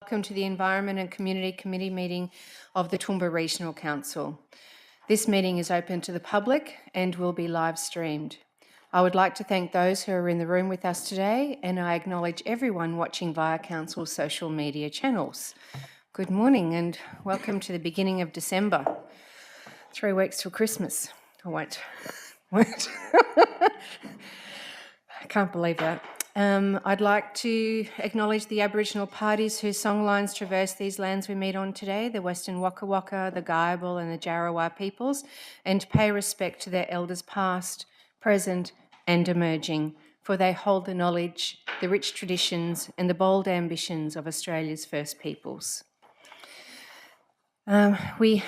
Welcome to the Environment and Community Committee meeting of the Toowoomba Regional Council. This meeting is open to the public and will be live streamed. I would like to thank those who are in the room with us today, and I acknowledge everyone watching via Council's social media channels. Good morning and welcome to the beginning of December. 3 weeks till Christmas. I won't. I can't believe that. I'd like to acknowledge the Aboriginal parties whose songlines traverse these lands we meet on today, the Western Waka Waka, the Guyabal and the Jarrawa peoples, and pay respect to their elders past, present and emerging, for they hold the knowledge, the rich traditions and the bold ambitions of Australia's First Peoples. We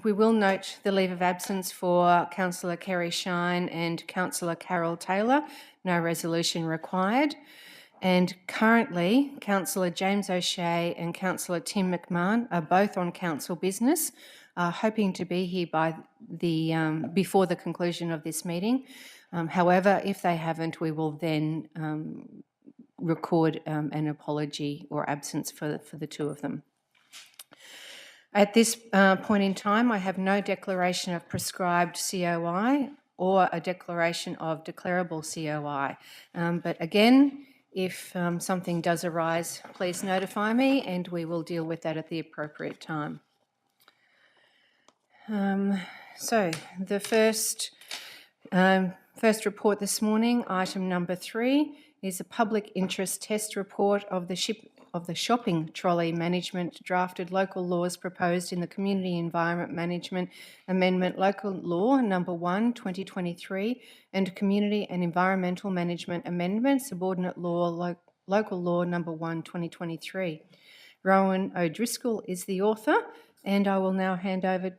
will note the leave of absence for Councillor Kerry Shine and Councillor Carol Taylor. No resolution required. And currently, Councillor James O'Shea and Councillor Tim McMahon are both on council business, hoping to be here by before the conclusion of this meeting. However, if they haven't, we will then record an apology or absence for the two of them. At this point in time, I have no declaration of prescribed COI or a declaration of declarable COI. But again, if something does arise, please notify me and we will deal with that at the appropriate time. So the first report this morning, item number 3, is a public interest test report of the shopping trolley management drafted local laws proposed in the Community Environment Management Amendment Local Law Number 1, 2023 and Community and Environmental Management Amendment Subordinate Law Local Law Number 1, 2023. Rowan O'Driscoll is the author, and I will now hand over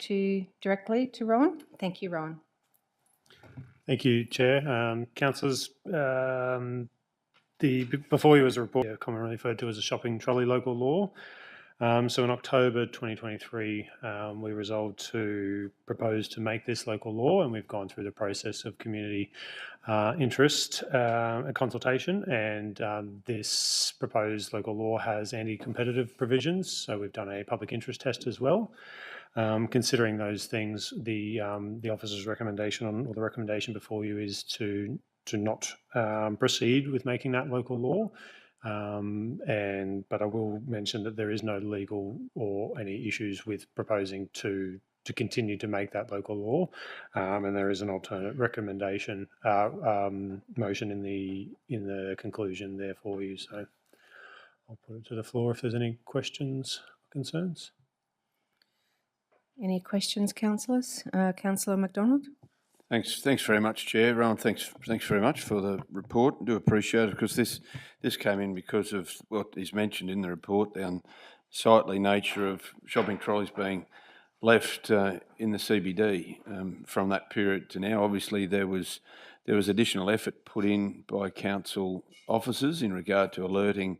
directly to Rowan. Thank you, Rowan. Thank you, Chair. Councillors, before you was a report commonly referred to as a shopping trolley local law. So in October 2023, we resolved to propose to make this local law, and we've gone through the process of community interest consultation, and this proposed local law has anti-competitive provisions, so we've done a public interest test as well. Considering those things, the officer's recommendation or the recommendation before you is to not proceed with making that local law, but I will mention that there is no legal or any issues with proposing to continue to make that local law, and there is an alternate recommendation motion in the conclusion there for you. So I'll put it to the floor if there's any questions or concerns. Any questions, councillors? Councillor McDonald? Thanks very much, Chair. Rowan, thanks very much for the report. I do appreciate it, because this came in because of what is mentioned in the report, the unsightly nature of shopping trolleys being left in the CBD from that period to now. Obviously, there was additional effort put in by council officers in regard to alerting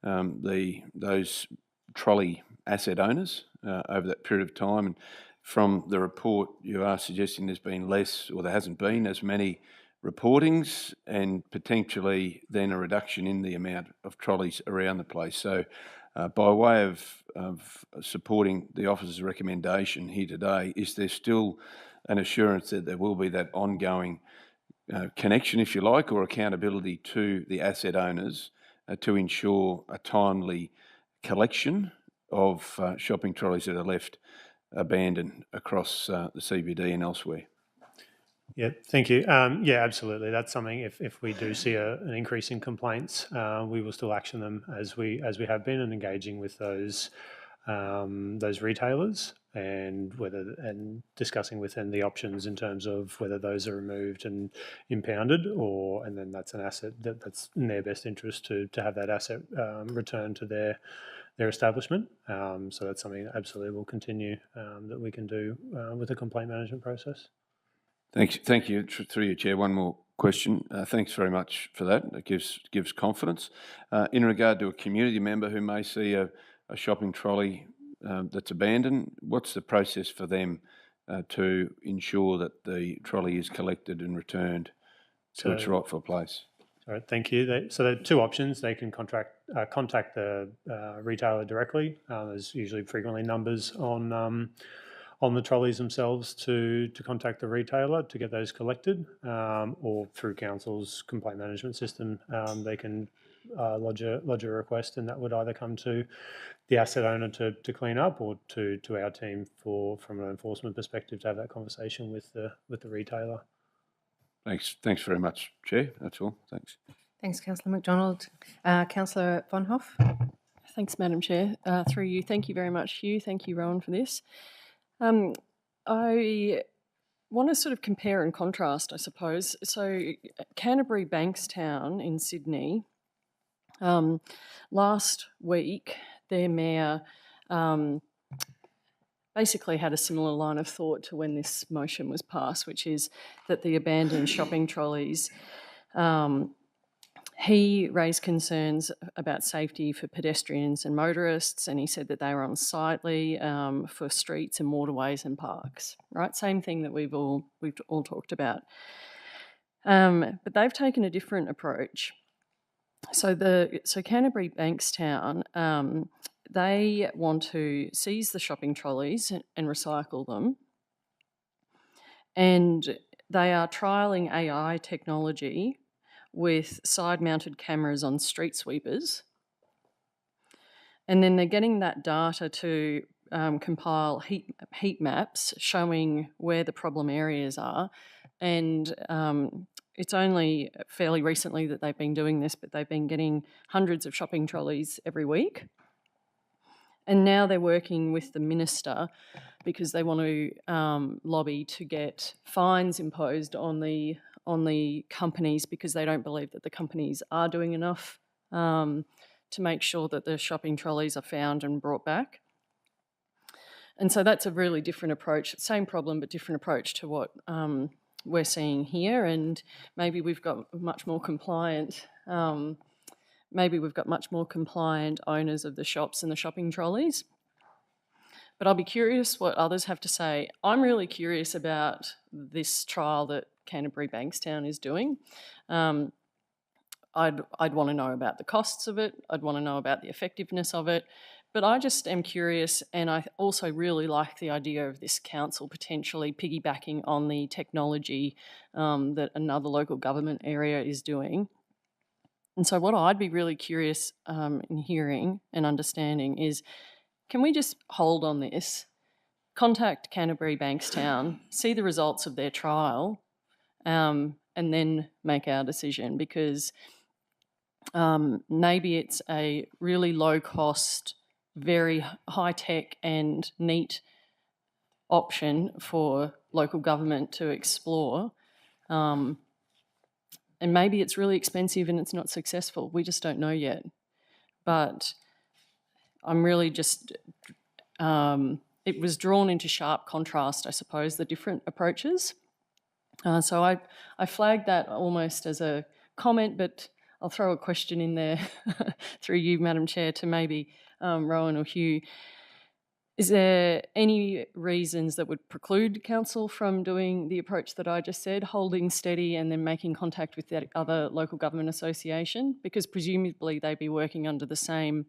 those trolley asset owners over that period of time. And from the report, you are suggesting there's been less, or there hasn't been as many reportings, and potentially then a reduction in the amount of trolleys around the place. So by way of supporting the officer's recommendation here today, is there still an assurance that there will be that ongoing connection, if you like, or accountability to the asset owners to ensure a timely collection of shopping trolleys that are left abandoned across the CBD and elsewhere? Yeah, thank you. Yeah, absolutely. That's something. If we do see an increase in complaints, we will still action them as we have been, and engaging with those retailers and discussing with them the options in terms of whether those are removed and impounded, and then that's an asset that's in their best interest to have that asset returned to their establishment. So that's something that absolutely will continue that we can do with the complaint management process. Thank you. Through you, Chair, one more question. Thanks very much for that. It gives confidence. In regard to a community member who may see a shopping trolley that's abandoned, what's the process for them to ensure that the trolley is collected and returned to its rightful place? All right, thank you. So there are two options. They can contact the retailer directly. There's usually frequently numbers on the trolleys themselves to contact the retailer to get those collected, or through council's complaint management system, they can lodge a request, and that would either come to the asset owner to clean up, or to our team from an enforcement perspective to have that conversation with the retailer. Thanks very much, Chair. That's all. Thanks. Thanks, Councillor McDonald. Councillor Von Hoff. Thanks, Madam Chair. Through you, thank you very much, Hugh. Thank you, Rowan, for this. I want to sort of compare and contrast, I suppose. So Canterbury Bankstown in Sydney, last week, their mayor basically had a similar line of thought to when this motion was passed, which is that the abandoned shopping trolleys, he raised concerns about safety for pedestrians and motorists, and he said that they were unsightly for streets and waterways and parks, right? Same thing that we've all talked about. But they've taken a different approach. So Canterbury Bankstown, they want to seize the shopping trolleys and recycle them. And they are trialling AI technology with side-mounted cameras on street sweepers. And then they're getting that data to compile heat maps showing where the problem areas are. And it's only fairly recently that they've been doing this, but they've been getting hundreds of shopping trolleys every week. And now they're working with the minister because they want to lobby to get fines imposed on the companies, because they don't believe that the companies are doing enough to make sure that the shopping trolleys are found and brought back. And so that's a really different approach, same problem but different approach to what we're seeing here. And maybe we've got much more compliant owners of the shops and the shopping trolleys. But I'll be curious what others have to say. I'm really curious about this trial that Canterbury Bankstown is doing. I'd want to know about the costs of it. I'd want to know about the effectiveness of it. But I just am curious, and I also really like the idea of this council potentially piggybacking on the technology that another local government area is doing. And so what I'd be really curious in hearing and understanding is, can we just hold on this, contact Canterbury Bankstown, see the results of their trial, and then make our decision? Because maybe it's a really low-cost, very high-tech and neat option for local government to explore. And maybe it's really expensive and it's not successful. We just don't know yet. But I'm really just, it was drawn into sharp contrast, I suppose, the different approaches. So I flagged that almost as a comment, but I'll throw a question in there through you, Madam Chair, to maybe Rowan or Hugh. Is there any reasons that would preclude council from doing the approach that I just said, holding steady and then making contact with that other local government association? Because presumably they'd be working under the same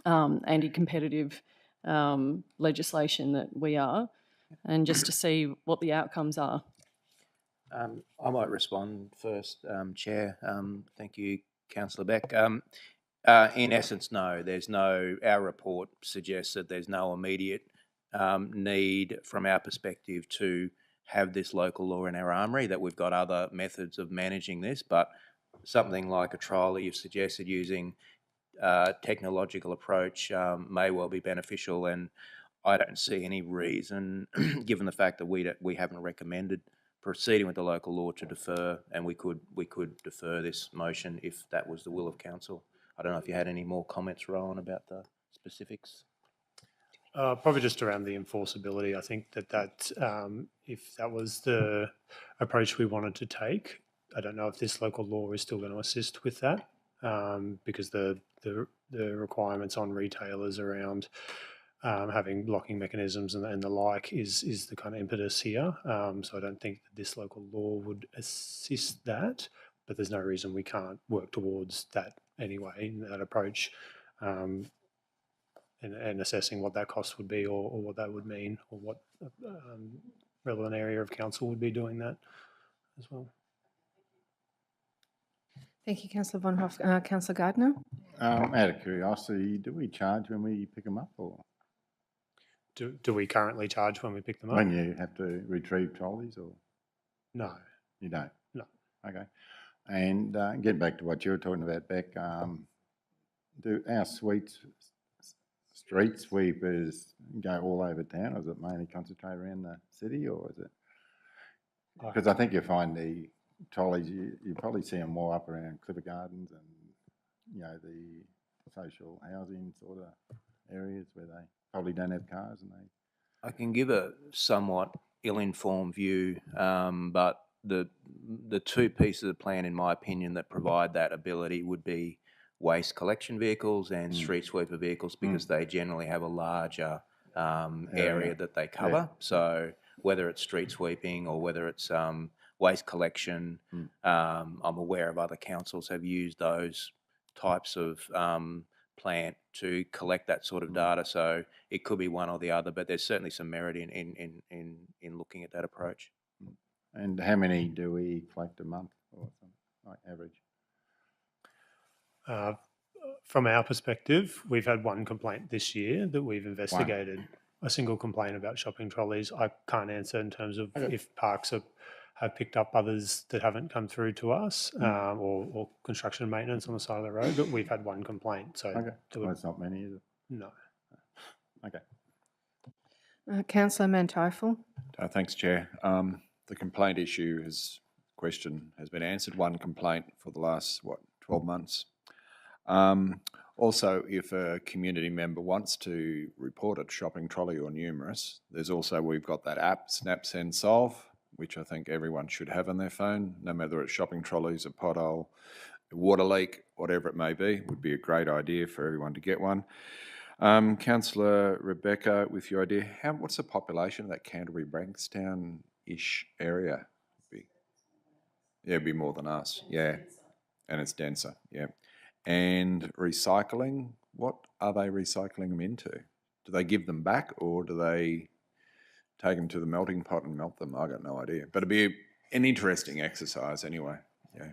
anti-competitive legislation that we are, and just to see what the outcomes are. I might respond first, Chair. Thank you, Councillor Beck. In essence, no. Our report suggests that there's no immediate need from our perspective to have this local law in our armoury, that we've got other methods of managing this, but something like a trial that you've suggested using technological approach may well be beneficial, and I don't see any reason, given the fact that we haven't recommended proceeding with the local law, to defer, and we could defer this motion if that was the will of council. I don't know if you had any more comments, Rowan, about the specifics. Probably just around the enforceability. I think that if that was the approach we wanted to take, I don't know if this local law is still going to assist with that, because the requirements on retailers around having blocking mechanisms and the like is the kind of impetus here. So I don't think that this local law would assist that. but there's no reason we can't work towards that anyway, that approach, and assessing what that cost would be, or what that would mean, or what relevant area of council would be doing that as well. Thank you, Councillor Von Hoff. Councillor Gardner? Out of curiosity, do we charge when we pick them up, or Do we currently charge when we pick them up? when you have to retrieve trolleys, or No. you don't? No. Okay. And getting back to what you were talking about, Beck, do our street sweepers go all over town, or is it mainly concentrated around the city, or is it? Because I think you find the trolleys, you probably see them more up around Clifford Gardens and, the social housing sort of areas where they probably don't have cars and they... I can give a somewhat ill-informed view, but the two pieces of plan, in my opinion, that provide that ability would be waste collection vehicles and street sweeper vehicles, because they generally have a larger area that they cover. Yeah. So whether it's street sweeping or whether it's waste collection, I'm aware of other councils have used those types of plant to collect that sort of data. So it could be one or the other, but there's certainly some merit in looking at that approach. And how many do we collect a month, or something, like average? From our perspective, we've had one complaint this year that we've investigated. A single complaint about shopping trolleys. I can't answer in terms of if parks have picked up others that haven't come through to us, or construction maintenance on the side of the road, but we've had one complaint. So Well, that's not many, is it? no. Okay. Councillor Manteifel? Thanks, Chair. The complaint issue question has been answered. One complaint for the last, 12 months. Also, if a community member wants to report a shopping trolley or numerous, we've got that app, Snap, Send, Solve, which I think everyone should have on their phone, no matter it's shopping trolleys, a pothole, a water leak, whatever it may be. It would be a great idea for everyone to get one. Councillor Rebecca, with your idea, what's the population of that Canterbury-Bankstown-ish area? It'd be more than us, yeah. And it's denser, yeah. And recycling, what are they recycling them into? Do they give them back, or do they take them to the melting pot and melt them? I got no idea. But it'd be an interesting exercise anyway, yeah.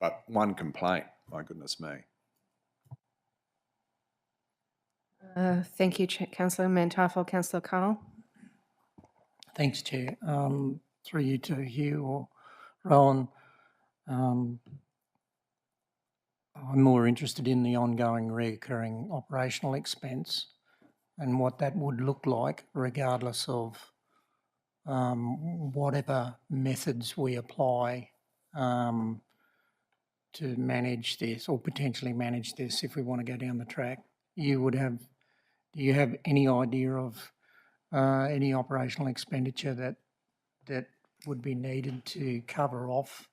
But one complaint, my goodness me. Thank you, Councillor Manteifel. Councillor Carl? Thanks, Chair. Through you to Hugh or Rowan, I'm more interested in the ongoing recurring operational expense and what that would look like regardless of whatever methods we apply to manage this, or potentially manage this if we want to go down the track. Do you have any idea of any operational expenditure that would be needed to cover off?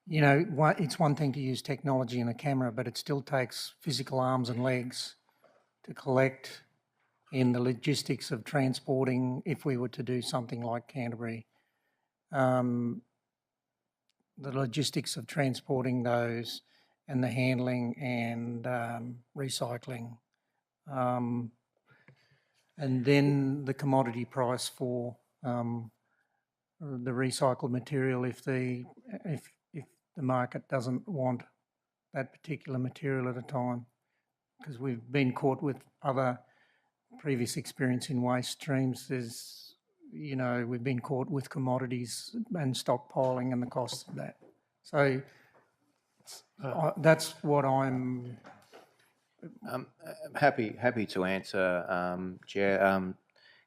It's one thing to use technology and a camera, but it still takes physical arms and legs to collect in the logistics of transporting, if we were to do something like Canterbury. The logistics of transporting those and the handling and recycling. And then the commodity price for the recycled material if the market doesn't want that particular material at a time, because we've been caught with other previous experience in waste streams. We've been caught with commodities and stockpiling and the cost of that. So that's what I'm... Happy to answer, Chair.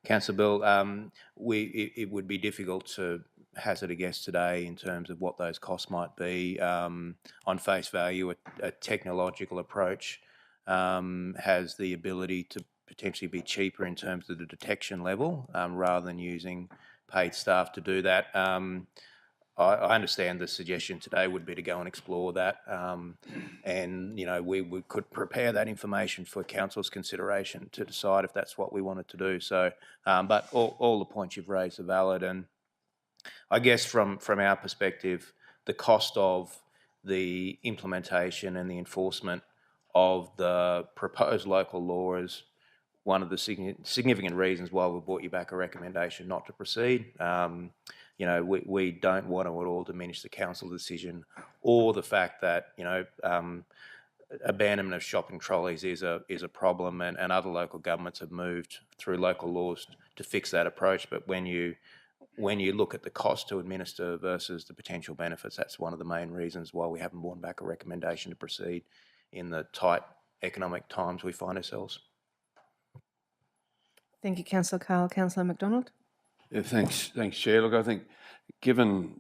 Councillor Bill, it would be difficult to hazard a guess today in terms of what those costs might be. On face value, a technological approach has the ability to potentially be cheaper in terms of the detection level, rather than using paid staff to do that. I understand the suggestion today would be to go and explore that, and we could prepare that information for council's consideration to decide if that's what we wanted to do. So, but all the points you've raised are valid, and I guess from our perspective, the cost of the implementation and the enforcement of the proposed local law is one of the significant reasons why we brought you back a recommendation not to proceed. You know, we don't want to at all diminish the council decision or the fact that, you know, abandonment of shopping trolleys is a problem, and other local governments have moved through local laws to fix that approach. But when you look at the cost to administer versus the potential benefits, that's one of the main reasons why we haven't brought back a recommendation to proceed in the tight economic times we find ourselves. Thank you, Councillor Carl. Councillor McDonald? Yeah, thanks, Chair. Look, I think given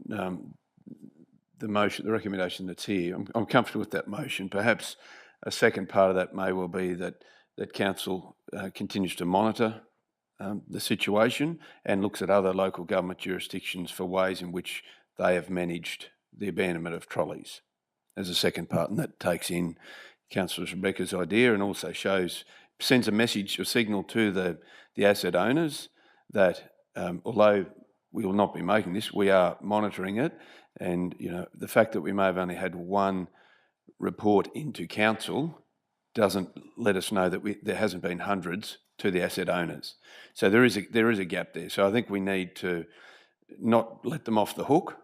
the motion, the recommendation that's here, I'm comfortable with that motion. Perhaps a second part of that may well be that Council continues to monitor the situation and looks at other local government jurisdictions for ways in which they have managed the abandonment of trolleys as a second part. And that takes in Councillor Rebecca's idea and also sends a message or signal to the asset owners that although we will not be making this, we are monitoring it. And, you know, the fact that we may have only had one report into council doesn't let us know that there hasn't been hundreds to the asset owners. So there is a gap there. So I think we need to not let them off the hook.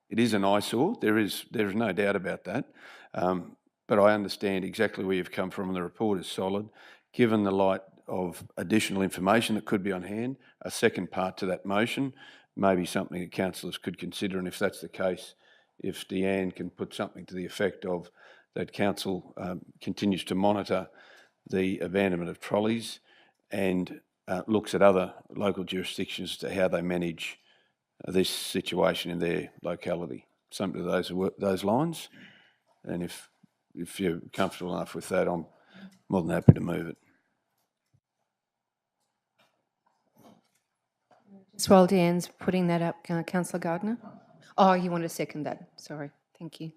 It is an eyesore. There is no doubt about that. But I understand exactly where you've come from, and the report is solid. Given the light of additional information that could be on hand, a second part to that motion may be something that councillors could consider. And if that's the case, if Deanne can put something to the effect of that council continues to monitor the abandonment of trolleys and looks at other local jurisdictions as to how they manage this situation in their locality. Something to those lines. And if you're comfortable enough with that, I'm more than happy to move it. Just while Deanne's putting that up, Councillor Gardner? Oh, you want to second that? Sorry. Thank you.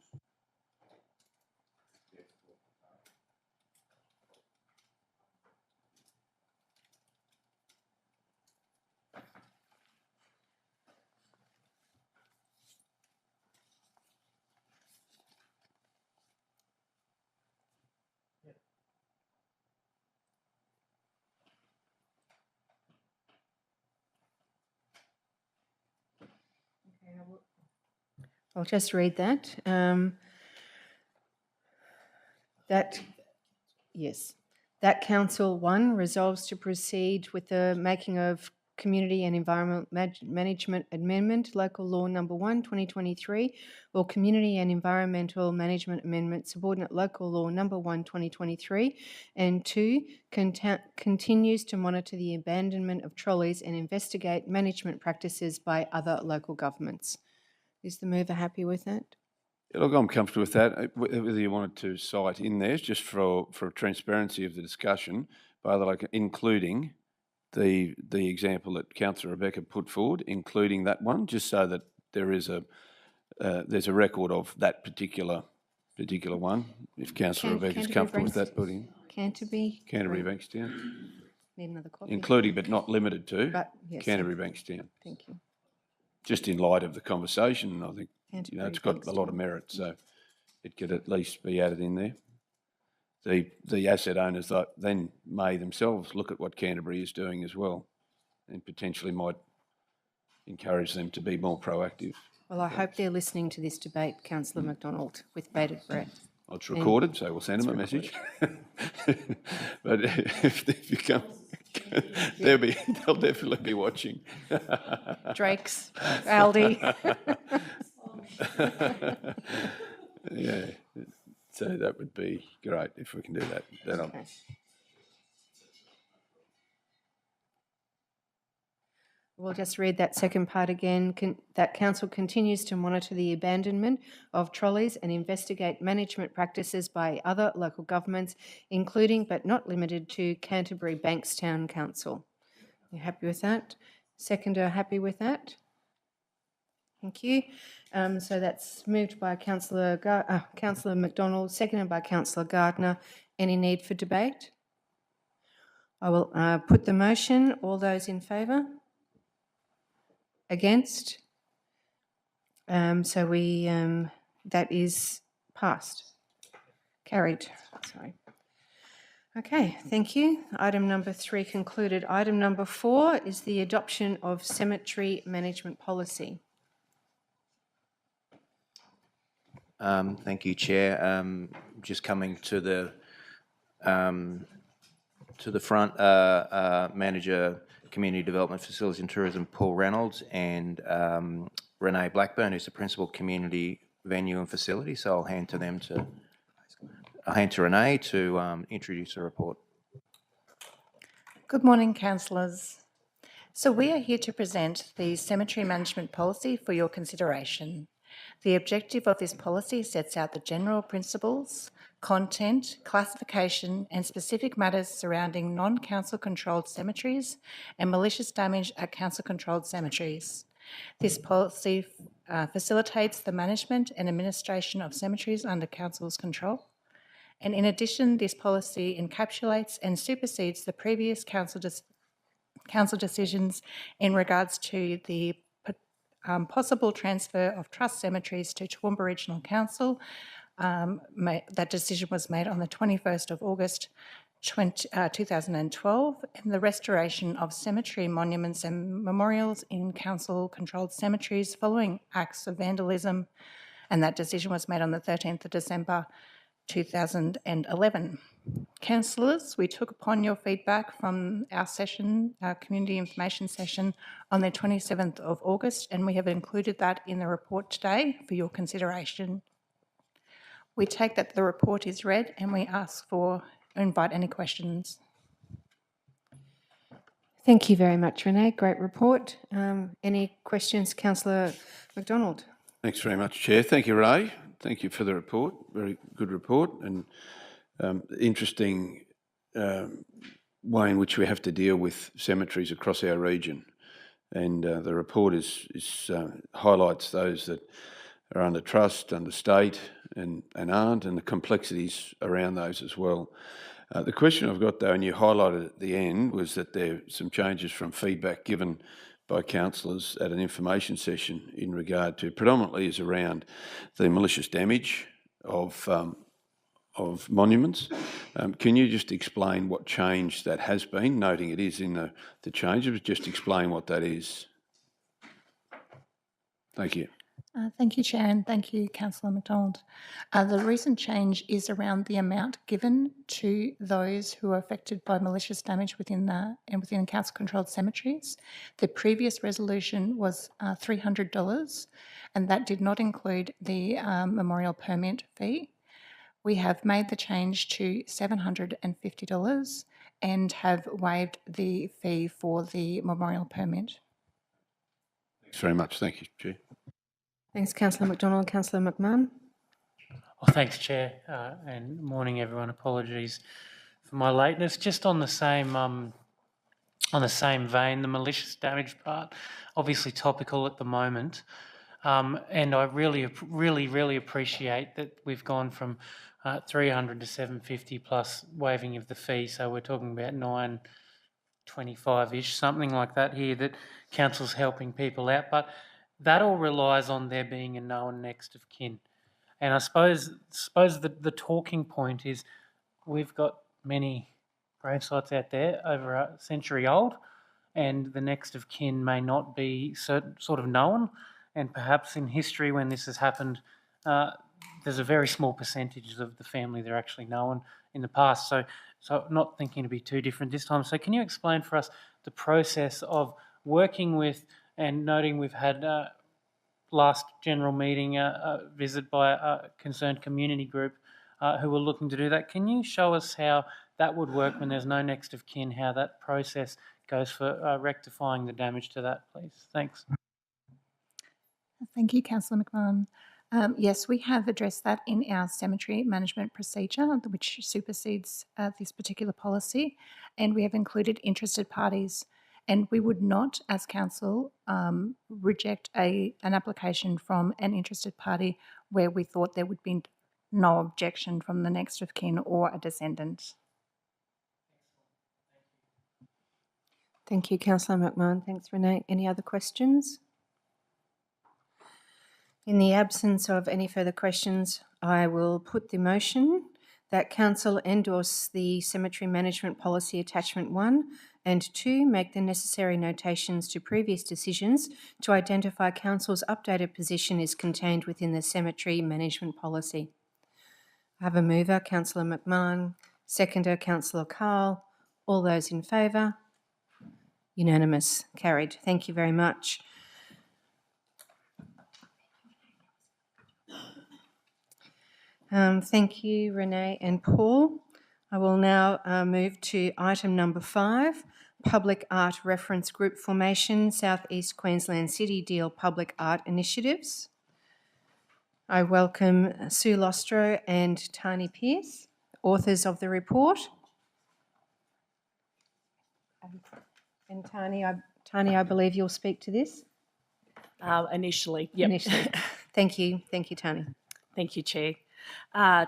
I'll just read that. That Council 1 resolves to proceed with the making of Community and Environment Management Amendment, Local Law Number 1, 2023, or Community and Environmental Management Amendment, Subordinate Local Law Number 1, 2023, and 2, continues to monitor the abandonment of trolleys and investigate management practices by other local governments. Is the mover happy with that? Yeah, look, I'm comfortable with that. Whether you wanted to cite in there, just for transparency of the discussion, including the example that Councillor Rebecca put forward, including that one, just so that there's a record of that particular one. If Councillor Rebecca's comfortable with that, put in Canterbury Bankstown. Need another copy. Including but not limited to Yes, Canterbury Bankstown. Thank you. Just in light of the conversation, I think it's got a lot of Bankstown. merit, so it could at least be added in there. The asset owners then may themselves look at what Canterbury is doing as well, and potentially might encourage them to be more proactive. Well, I hope they're listening to this debate, Councillor McDonald, with bated breath. Well, it's recorded, so we'll send them a message. But if you come, they'll definitely be watching. Drake's, Aldi. Yeah, so that would be great if we can do that. Okay. We'll just read that second part again. That Council continues to monitor the abandonment of trolleys and investigate management practices by other local governments, including but not limited to Canterbury Bankstown Council. You happy with that? Seconder, happy with that? Thank you. So that's moved by Councillor McDonald, seconded by Councillor Gardner. Any need for debate? I will put the motion. All those in favour? Against? So that is Passed. Carried. Sorry. Okay, thank you. Item number 3 concluded. Item number 4 is the adoption of cemetery management policy. Thank you, Chair. Just coming to the front, Manager, Community Development, Facilities and Tourism, Paul Reynolds, and Renee Blackburn, who's the Principal Community Venue and Facility. So I'll hand to Renee to introduce the report. Good morning, councillors. So we are here to present the cemetery management policy for your consideration. The objective of this policy sets out the general principles, content, classification and specific matters surrounding non-council controlled cemeteries and malicious damage at council controlled cemeteries. This policy facilitates the management and administration of cemeteries under council's control. And in addition, this policy encapsulates and supersedes the previous council decisions in regards to the possible transfer of trust cemeteries to Toowoomba Regional Council. That decision was made on the 21st of August 2012, and the restoration of cemetery monuments and memorials in council-controlled cemeteries following acts of vandalism, and that decision was made on the 13th of December 2011. Councillors, we took upon your feedback from our session, our community information session on the 27th of August, and we have included that in the report today for your consideration. We take that the report is read and we invite any questions. Thank you very much, Renee. Great report. Any questions, Councillor McDonald? Thanks very much, Chair. Thank you, Ray. Thank you for the report. Very good report, and interesting way in which we have to deal with cemeteries across our region. And the report highlights those that are under trust, under state, and aren't, and the complexities around those as well. The question I've got, though, and you highlighted at the end, was that there are some changes from feedback given by councillors at an information session in regard to, predominantly is around the malicious damage of monuments. Can you just explain what change that has been, noting it is in the changes, but just explain what that is? Thank you. Thank you, Chair, and thank you, Councillor McDonald. The recent change is around the amount given to those who are affected by malicious damage within council-controlled cemeteries. The previous resolution was $300, and that did not include the memorial permit fee. We have made the change to $750 and have waived the fee for the memorial permit. Thanks very much. Thank you, Chair. Thanks, Councillor McDonald. Councillor McMahon? Well, thanks, Chair, and morning, everyone. Apologies for my lateness. Just on the same vein, the malicious damage part, obviously topical at the moment, and I really appreciate that we've gone from 300 to 750 plus waiving of the fee. So we're talking about 925-ish, something like that here, that council's helping people out, but that all relies on there being a known next of kin. And I suppose the talking point is we've got many grave sites out there over a century old, and the next of kin may not be sort of known. And perhaps in history, when this has happened, there's a very small percentage of the family that are actually known in the past. So not thinking to be too different this time. So can you explain for us the process of working with, and noting we've had last general meeting a visit by a concerned community group who were looking to do that. Can you show us how that would work when there's no next of kin, how that process goes for rectifying the damage to that, please? Thanks. Thank you, Councillor McMahon. Yes, we have addressed that in our cemetery management procedure, which supersedes this particular policy, and we have included interested parties. And we would not, as council, reject an application from an interested party where we thought there would be no objection from the next of kin or a descendant. Thank you, Councillor McMahon. Thanks, Renee. Any other questions? In the absence of any further questions, I will put the motion that Council endorse the Cemetery Management Policy Attachment 1 and 2, make the necessary notations to previous decisions to identify Council's updated position is contained within the Cemetery Management Policy. I have a mover, Councillor McMahon, seconder, Councillor Carl. All those in favour? Unanimous. Carried. Thank you very much. Thank you, Renee and Paul. I will now move to item number 5, Public Art Reference Group Formation, South East Queensland City Deal Public Art Initiatives. I welcome Sue Lostro and Tani Pearce, authors of the report. And Tani, I believe you'll speak to this? Initially, yep. Initially. Thank you, Tani. Thank you, Chair.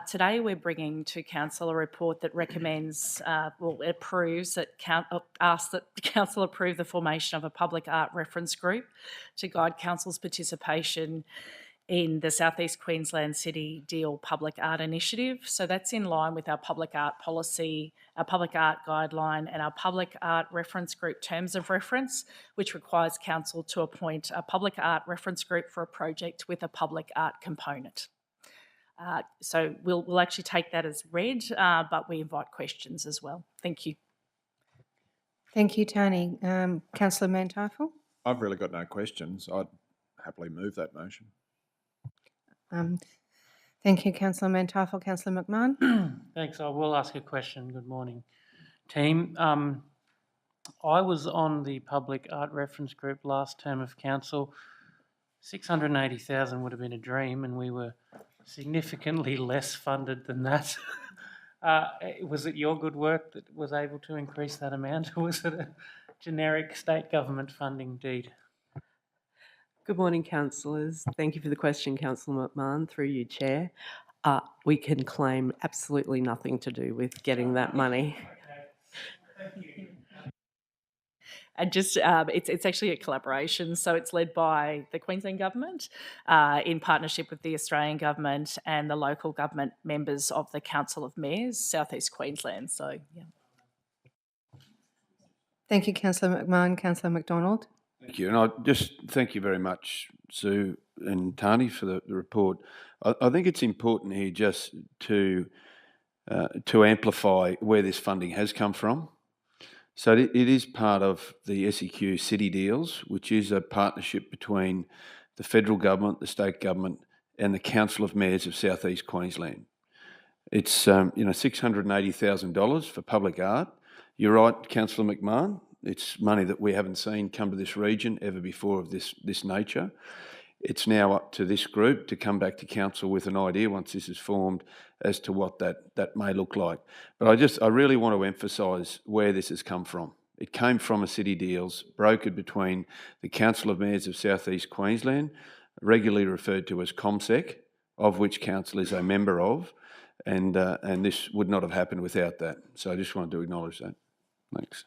Today we're bringing to Council a report that recommends, it approves that asks that Council approve the formation of a public art reference group to guide Council's participation in the South East Queensland City Deal Public Art Initiative. So that's in line with our public art policy, our public art guideline and our public art reference group terms of reference, which requires Council to appoint a public art reference group for a project with a public art component. So we'll actually take that as read, but we invite questions as well. Thank you. Thank you, Tani. Councillor Manteuffel? I've really got no questions. I'd happily move that motion. Thank you, Councillor Manteuffel. Councillor McMahon? Thanks. I will ask a question. Good morning, team. I was on the Public Art Reference Group last term of council. 680,000 would have been a dream, and we were significantly less funded than that. Was it your good work that was able to increase that amount, or was it a generic state government funding deed? Good morning, councillors. Thank you for the question, Councillor McMahon, through you, Chair. We can claim absolutely nothing to do with getting that money. Thank you. And just, it's actually a collaboration. So it's led by the Queensland Government in partnership with the Australian Government and the local government members of the Council of Mayors, South East Queensland. So, yeah. Thank you, Councillor McMahon. Councillor McDonald? Thank you. And I just thank you very much, Sue and Tani, for the report. I think it's important here just to amplify where this funding has come from. So it is part of the SEQ City Deals, which is a partnership between the federal government, the state government, and the Council of Mayors of South East Queensland. It's $680,000 for public art. You're right, Councillor McMahon. It's money that we haven't seen come to this region ever before of this nature. It's now up to this group to come back to council with an idea once this is formed as to what that may look like. But I really want to emphasise where this has come from. It came from a City Deals brokered between the Council of Mayors of South East Queensland, regularly referred to as ComSec, of which council is a member of, and this would not have happened without that. So I just wanted to acknowledge that. Thanks.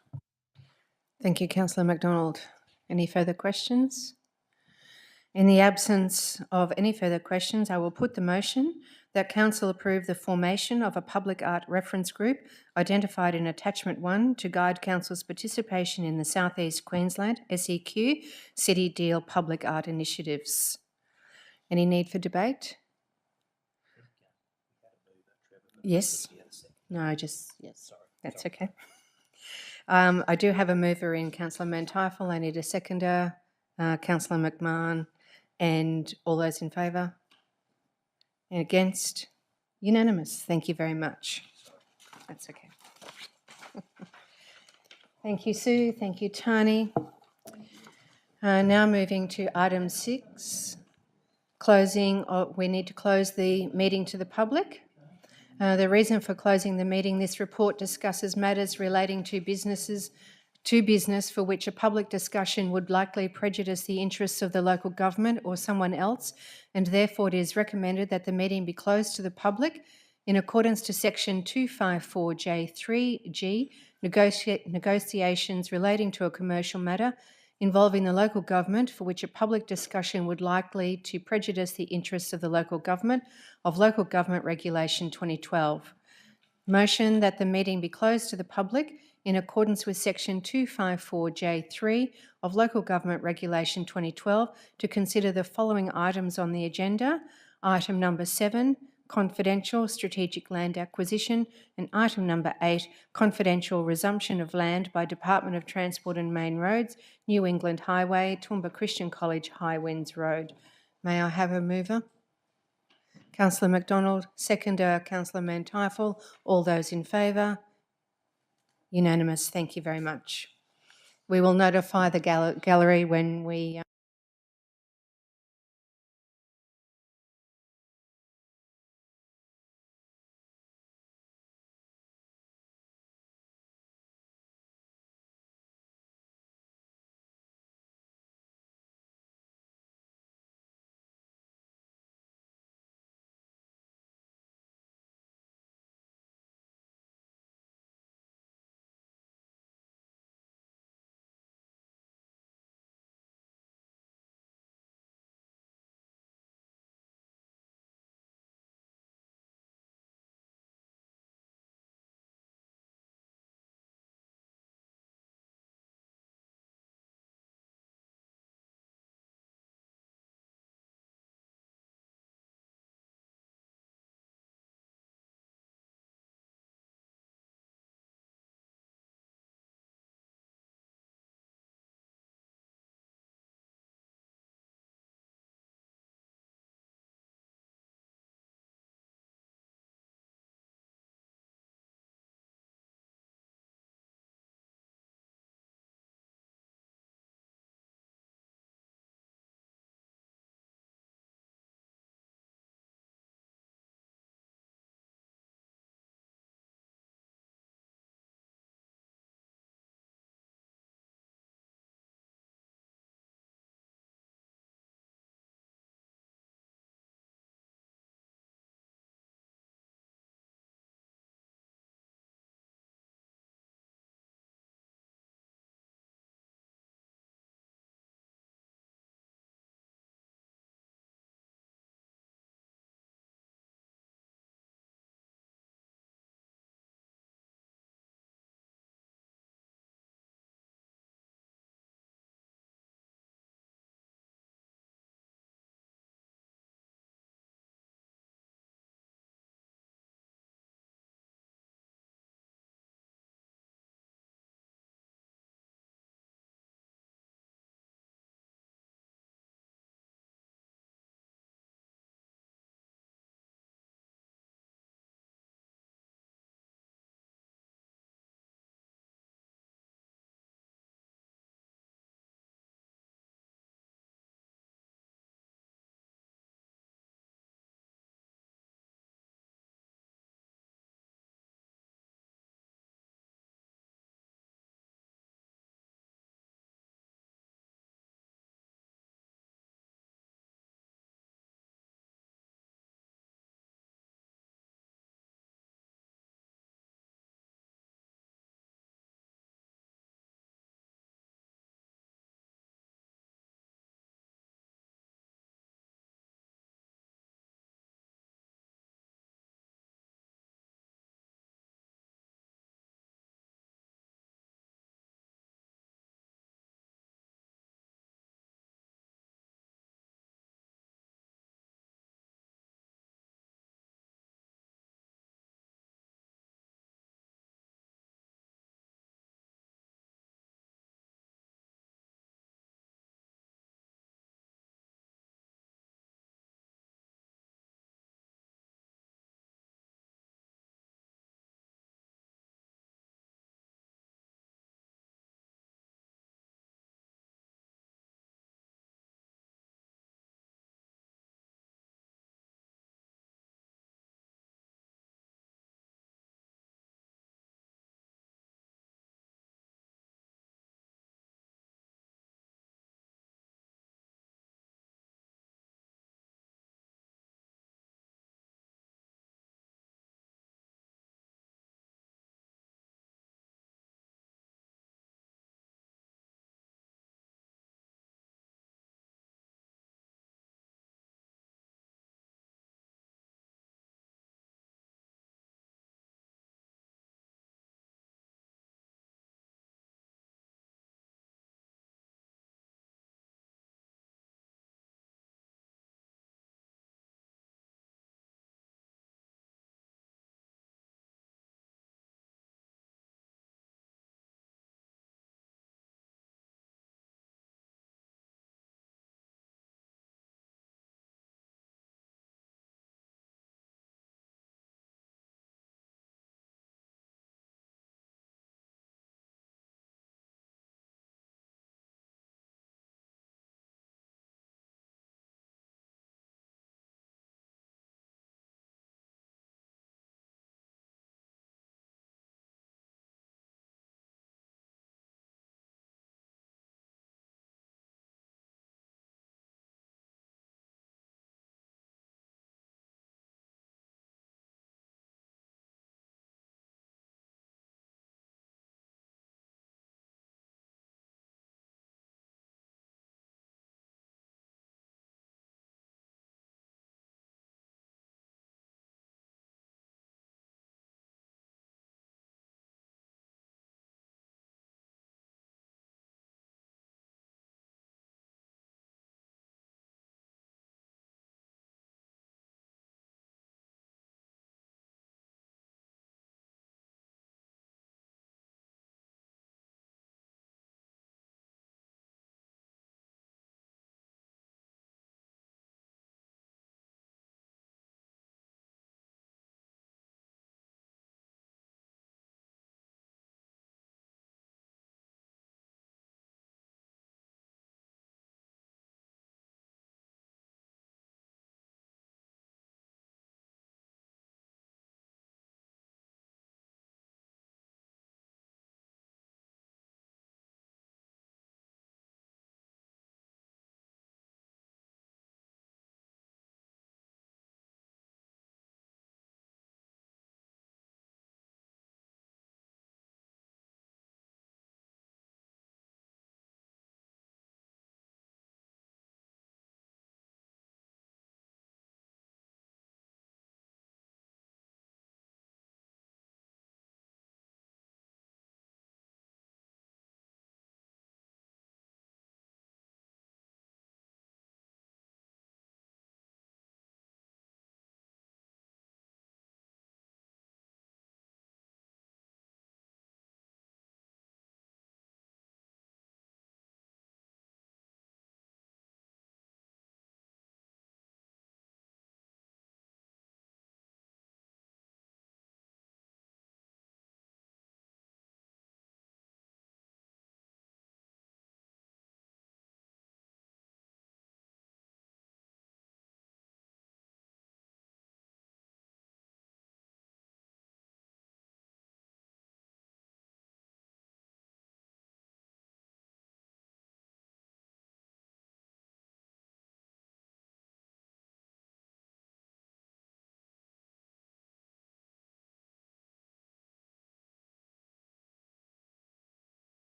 Thank you, Councillor McDonald. Any further questions? In the absence of any further questions, I will put the motion that Council approve the formation of a public art reference group identified in Attachment 1 to guide Council's participation in the South East Queensland SEQ City Deal Public Art Initiatives. Any need for debate? Yes? No, yes. That's okay. I do have a mover in Councillor Manteuffel. I need a seconder, Councillor McMahon, and all those in favour? And against? Unanimous. Thank you very much. That's okay. Thank you, Sue. Thank you, Tani. Now moving to item 6, closing. We need to close the meeting to the public. The reason for closing the meeting, this report discusses matters relating to business for which a public discussion would likely prejudice the interests of the local government or someone else, and therefore it is recommended that the meeting be closed to the public in accordance to section 254J3G, negotiations relating to a commercial matter involving the local government for which a public discussion would likely to prejudice the interests of the local government of Local Government Regulation 2012. Motion that the meeting be closed to the public in accordance with Section 254J3 of Local Government Regulation 2012 to consider the following items on the agenda. Item number 7, confidential strategic land acquisition, and item number 8, confidential resumption of land by Department of Transport and Main Roads, New England Highway, Toowoomba Christian College, High Winds Road. May I have a mover? Councillor McDonald, seconder Councillor Manteifel. All those in favour? Unanimous. Thank you very much. We will notify the gallery when we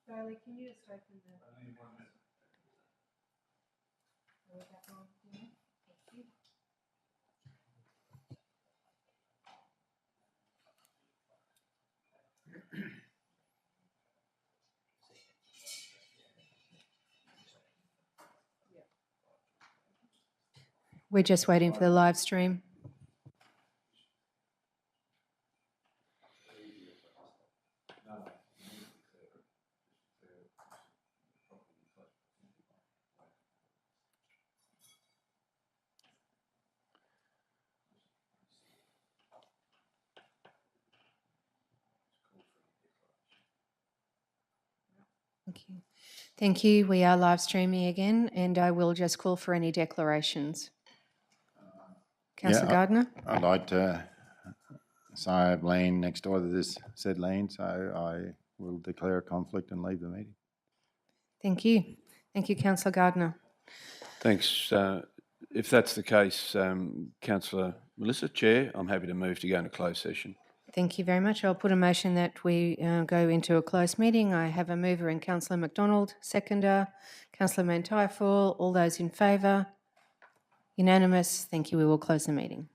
Bailey, can you just open the... We're just waiting for the live stream. Thank you. Thank you. We are live streaming again, and I will just call for any declarations. Councillor Gardner? I'd like to say I have land next door to this said land, so I will declare a conflict and leave the meeting. Thank you. Thank you, Councillor Gardner. Thanks. If that's the case, Councillor Melissa, Chair, I'm happy to move to go into closed session. Thank you very much. I'll put a motion that we go into a closed meeting. I have a mover in Councillor McDonald, seconder, Councillor Mantyfall. All those in favour? Unanimous. Thank you. We will close the meeting.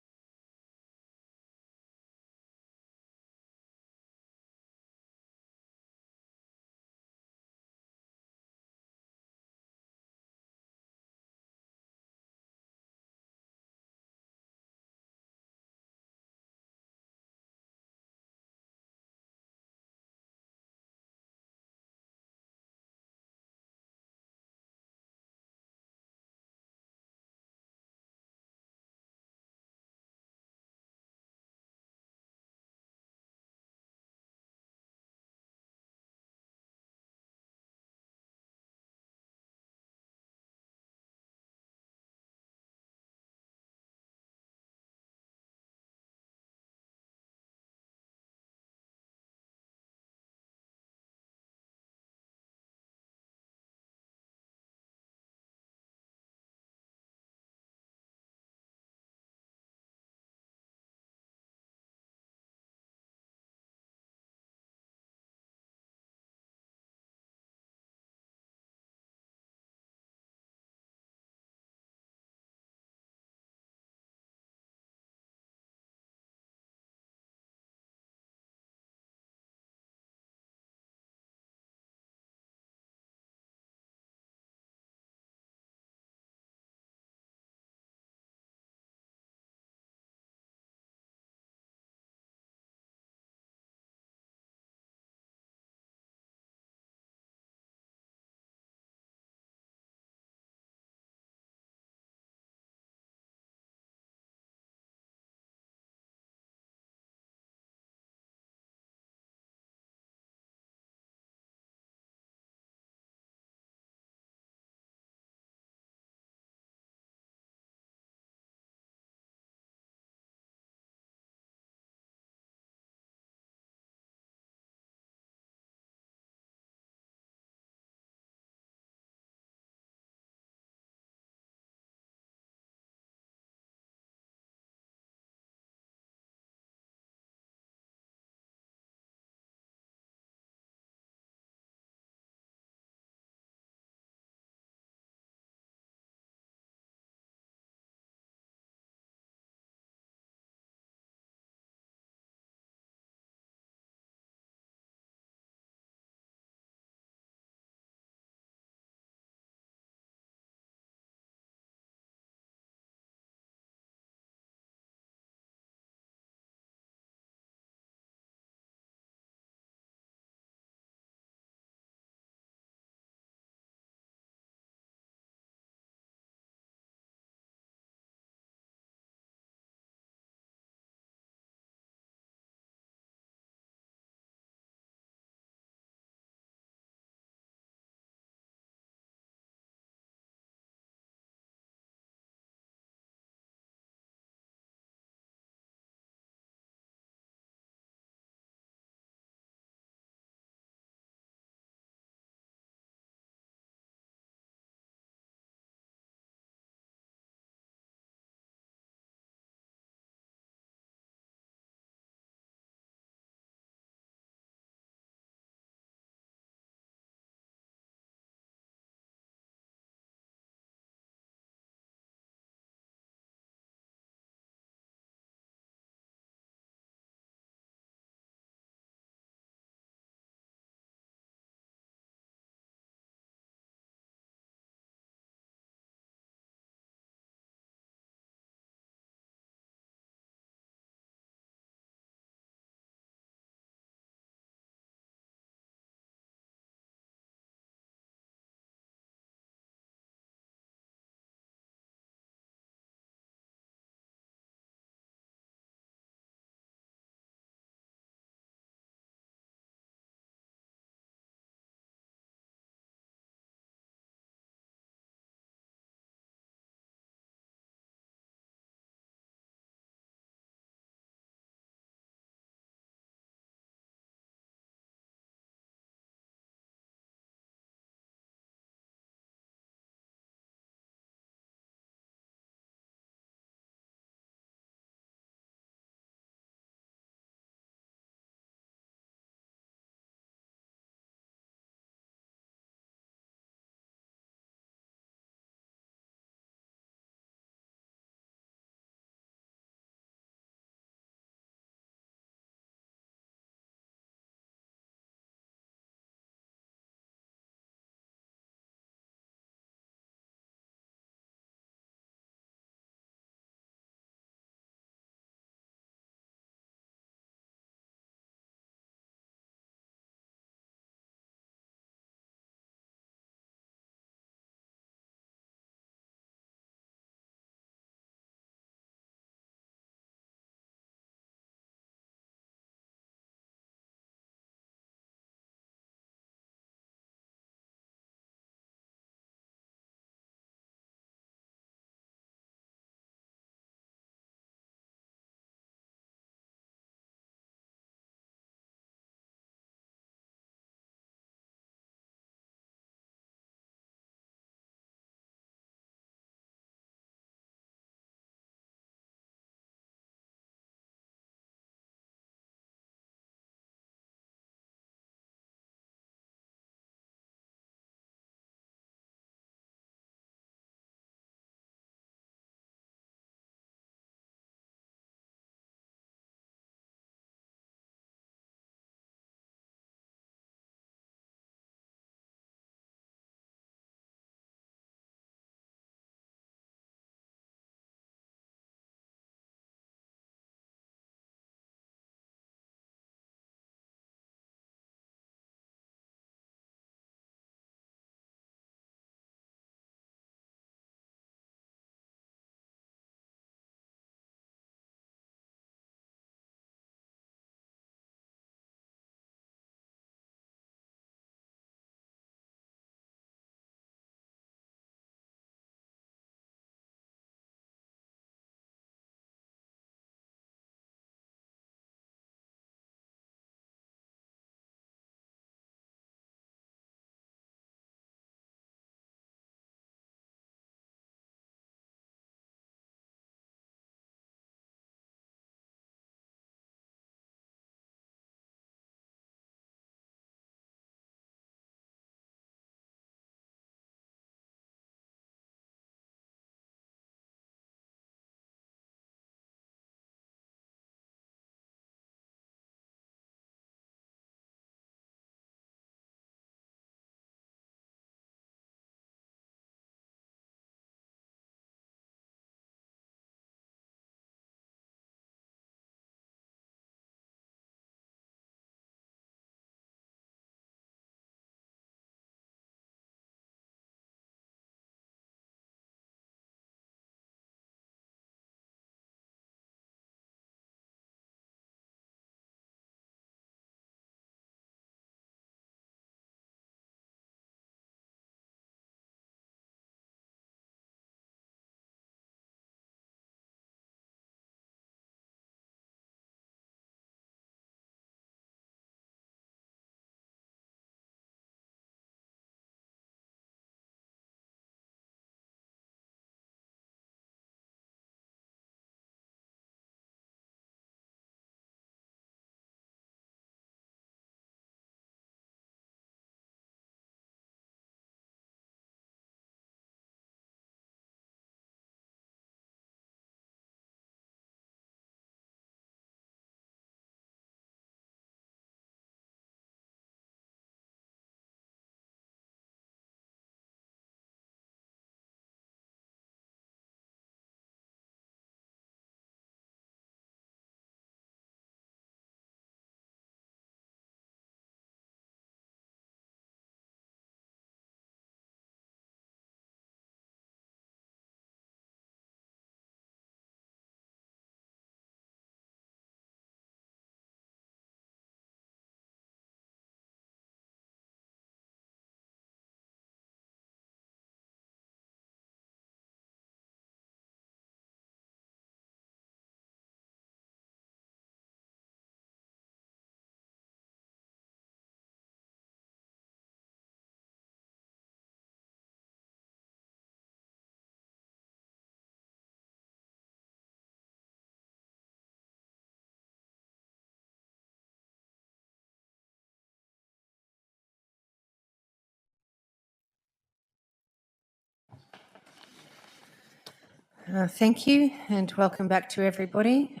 Thank you and welcome back to everybody.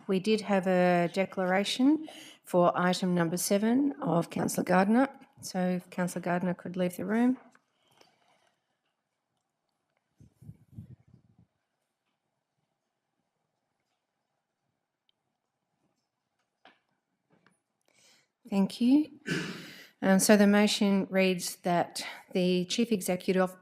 We did have a declaration for item number 7 of Councillor Gardner. So if Councillor Gardner could leave the room. Thank you. So the motion reads that the Chief Executive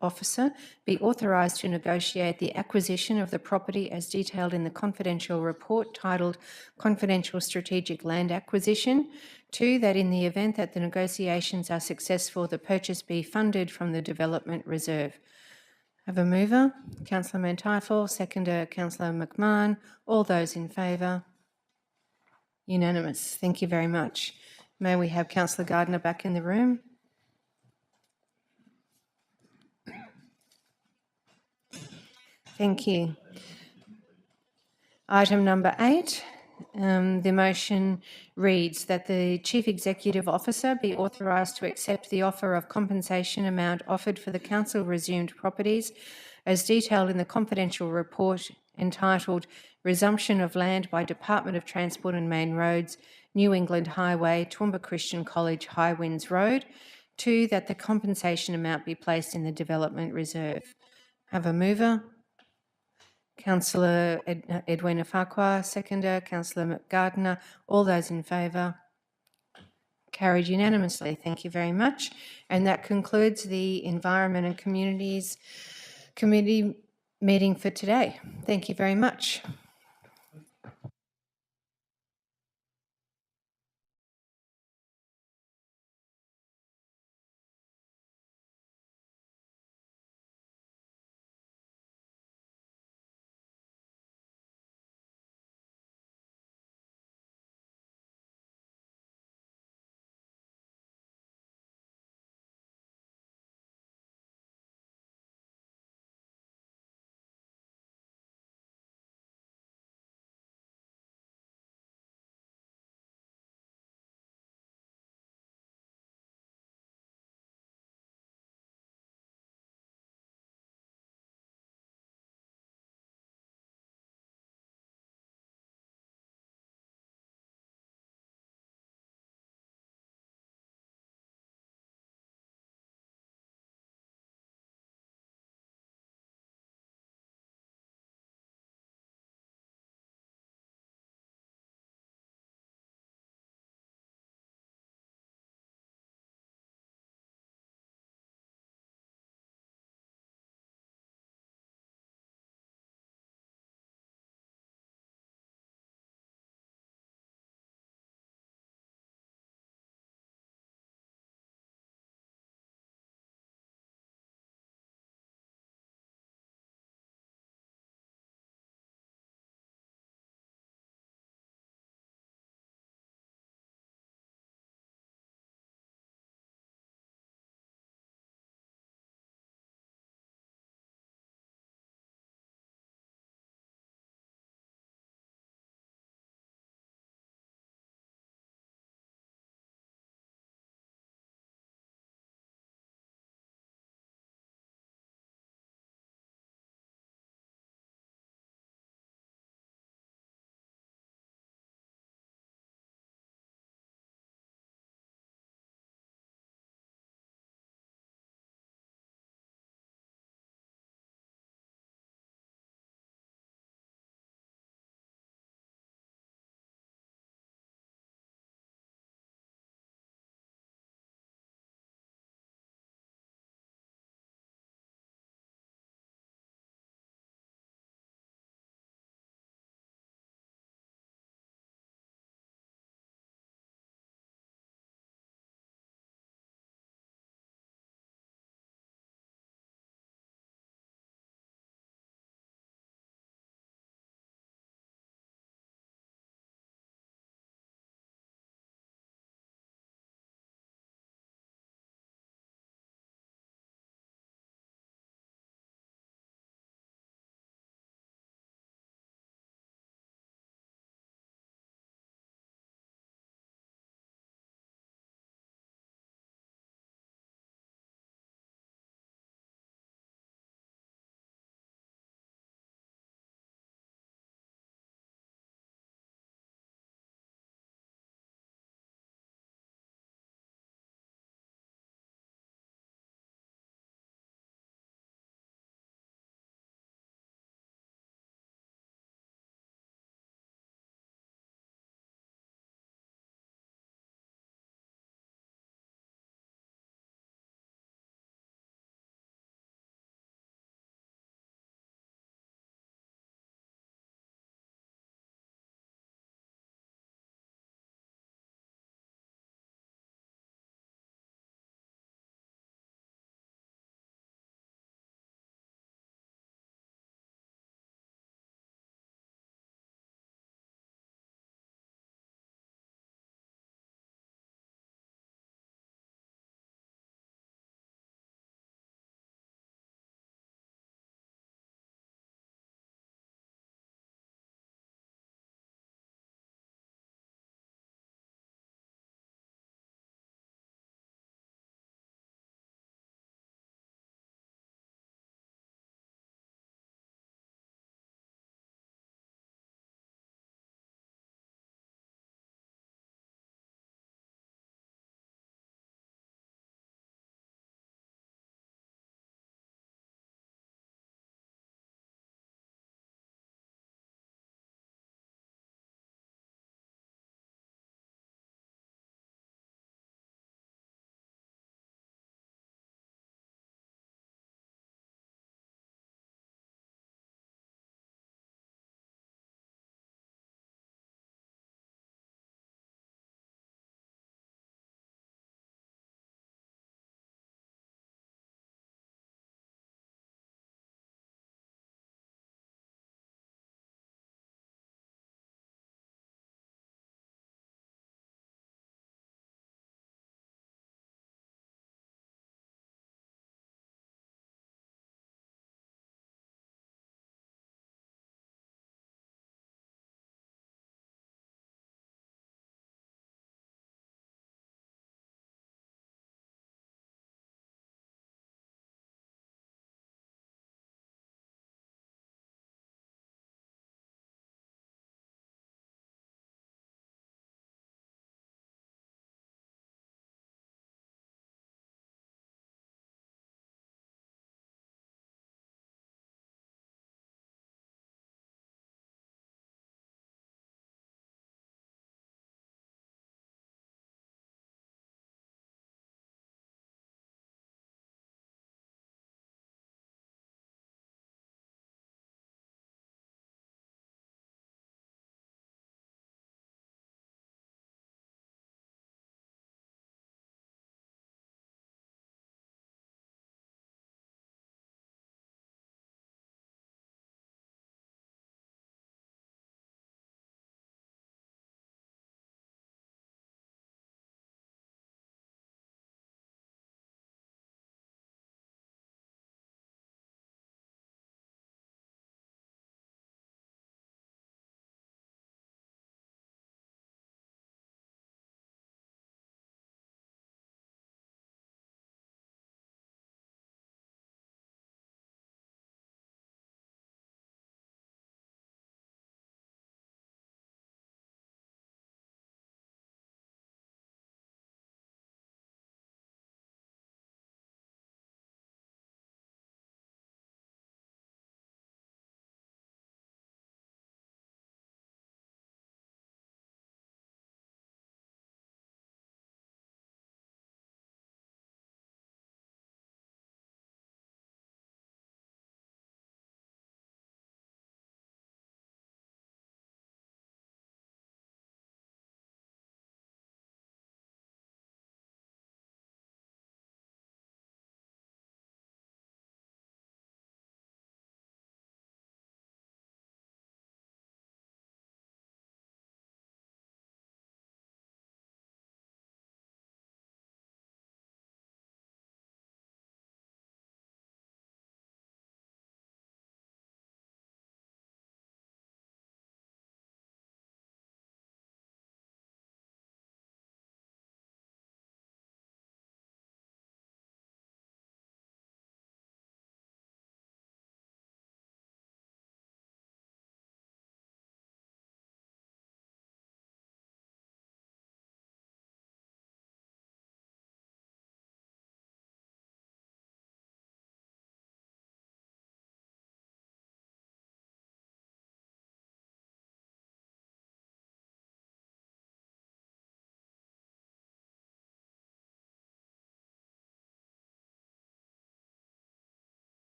Officer be authorised to negotiate the acquisition of the property as detailed in the confidential report titled Confidential Strategic Land Acquisition. 2, that in the event that the negotiations are successful, the purchase be funded from the Development Reserve. Have a mover, Councillor Menteifel, seconder, Councillor McMahon. All those in favour? Unanimous. Thank you very much. May we have Councillor Gardner back in the room? Thank you. Item number 8, the motion reads that the Chief Executive Officer be authorised to accept the offer of compensation amount offered for the council resumed properties as detailed in the confidential report entitled Resumption of Land by Department of Transport and Main Roads, New England Highway, Toowoomba Christian College, High Winds Road. 2, that the compensation amount be placed in the Development Reserve. Have a mover? Councillor Edwina Farquhar, seconder, Councillor Gardner. All those in favour? Carried unanimously. Thank you very much. And that concludes the Environment and Communities Committee meeting for today. Thank you very much.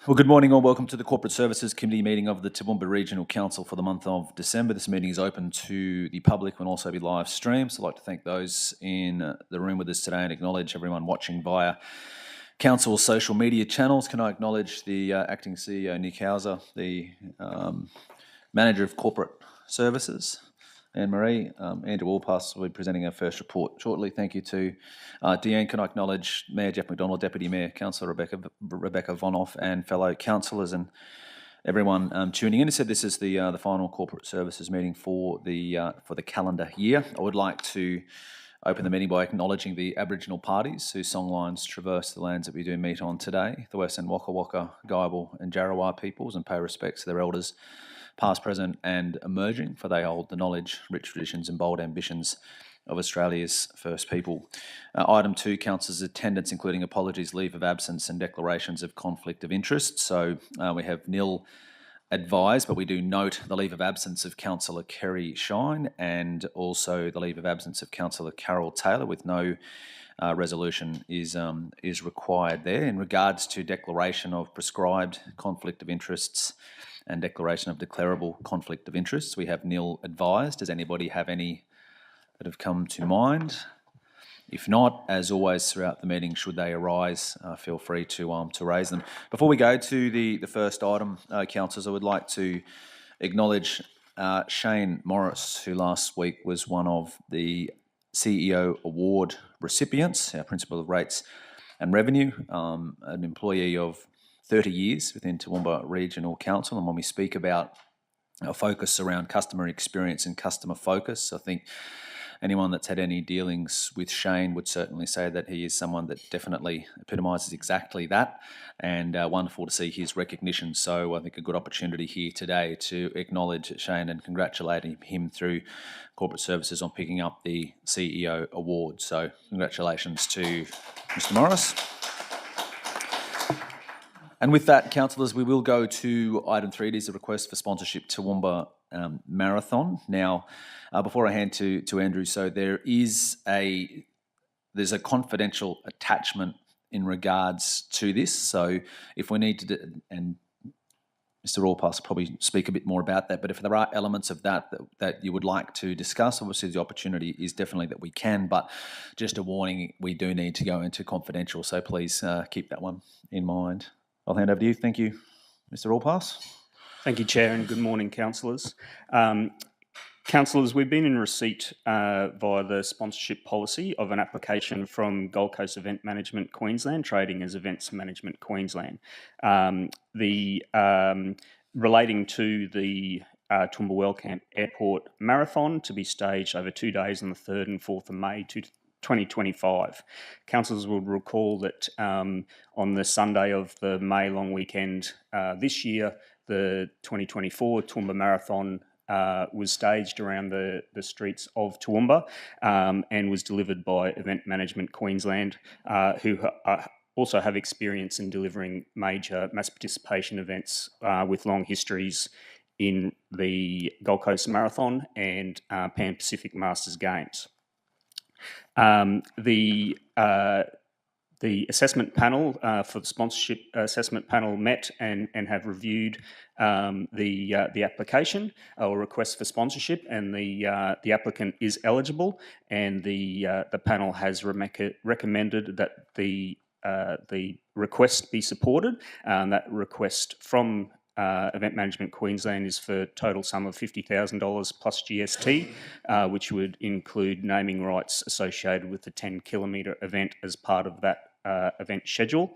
Well, good morning all. Welcome to the Corporate Services Committee meeting of the Toowoomba Regional Council for the month of December. This meeting is open to the public and will also be live streamed. So I'd like to thank those in the room with us today and acknowledge everyone watching via Council's social media channels. Can I acknowledge the Acting CEO, Nick Hauser, the Manager of Corporate Services, Anne-Marie. Andrew Allpass will be presenting our first report shortly. Thank you to Deanne. Can I acknowledge Mayor Jeff McDonald, Deputy Mayor, Councillor Rebecca Vonoff, and fellow councillors and everyone tuning in. I said this is the final corporate services meeting for the calendar year. I would like to open the meeting by acknowledging the Aboriginal parties whose songlines traverse the lands that we do meet on today, the Western Waka Waka, Guyabal and Jarrawa peoples, and pay respects to their elders, past, present and emerging, for they hold the knowledge, rich traditions and bold ambitions of Australia's first people. Item 2, councillors' attendance, including apologies, leave of absence and declarations of conflict of interest. So we have nil advised, but we do note the leave of absence of Councillor Kerry Shine and also the leave of absence of Councillor Carol Taylor, with no resolution is required there. In regards to declaration of prescribed conflict of interests and declaration of declarable conflict of interests, we have nil advised. Does anybody have any that have come to mind? If not, as always throughout the meeting, should they arise, feel free to raise them. Before we go to the first item, councillors, I would like to acknowledge Shane Morris, who last week was one of the CEO Award recipients, our Principal of Rates and Revenue, an employee of 30 years within Toowoomba Regional Council. And when we speak about a focus around customer experience and customer focus, I think anyone that's had any dealings with Shane would certainly say that he is someone that definitely epitomises exactly that, and wonderful to see his recognition. So I think a good opportunity here today to acknowledge Shane and congratulate him through Corporate Services on picking up the CEO Award. So congratulations to Mr. Morris. And with that, councillors, we will go to item 3. It is a request for sponsorship Toowoomba Marathon. Now, before I hand to Andrew, so there's a confidential attachment in regards to this. So if we need to, and Mr. Allpass will probably speak a bit more about that, but if there are elements of that you would like to discuss, obviously the opportunity is definitely that we can, but just a warning, we do need to go into confidential, so please keep that one in mind. I'll hand over to you. Thank you, Mr. Allpass. Thank you, Chair, and good morning, councillors. Councillors, we've been in receipt via the sponsorship policy of an application from Gold Coast Event Management Queensland, trading as Events Management Queensland, relating to the Toowoomba Wellcamp Airport Marathon to be staged over 2 days on the 3rd and 4th of May 2025. Councillors will recall that on the Sunday of the May long weekend this year, the 2024 Toowoomba Marathon was staged around the streets of Toowoomba and was delivered by Event Management Queensland, who also have experience in delivering major mass participation events with long histories in the Gold Coast Marathon and Pan Pacific Masters Games. The assessment panel for the sponsorship assessment panel met and have reviewed the application or request for sponsorship, and the applicant is eligible, and the panel has recommended that the request be supported. That request from Event Management Queensland is for a total sum of $50,000 plus GST, which would include naming rights associated with the 10-kilometre event as part of that event schedule.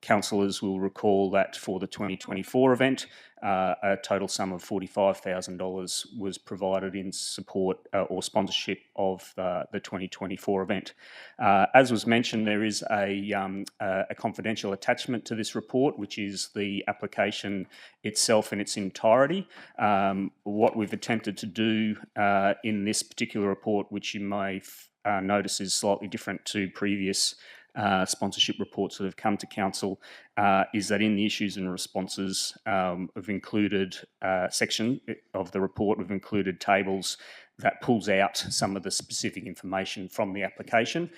Councillors will recall that for the 2024 event, a total sum of $45,000 was provided in support or sponsorship of the 2024 event. As was mentioned, there is a confidential attachment to this report, which is the application itself in its entirety. What we've attempted to do in this particular report, which you may notice is slightly different to previous sponsorship reports that have come to council, is that in the issues and responses we've included section of the report, we've included tables that pulls out some of the specific information from the application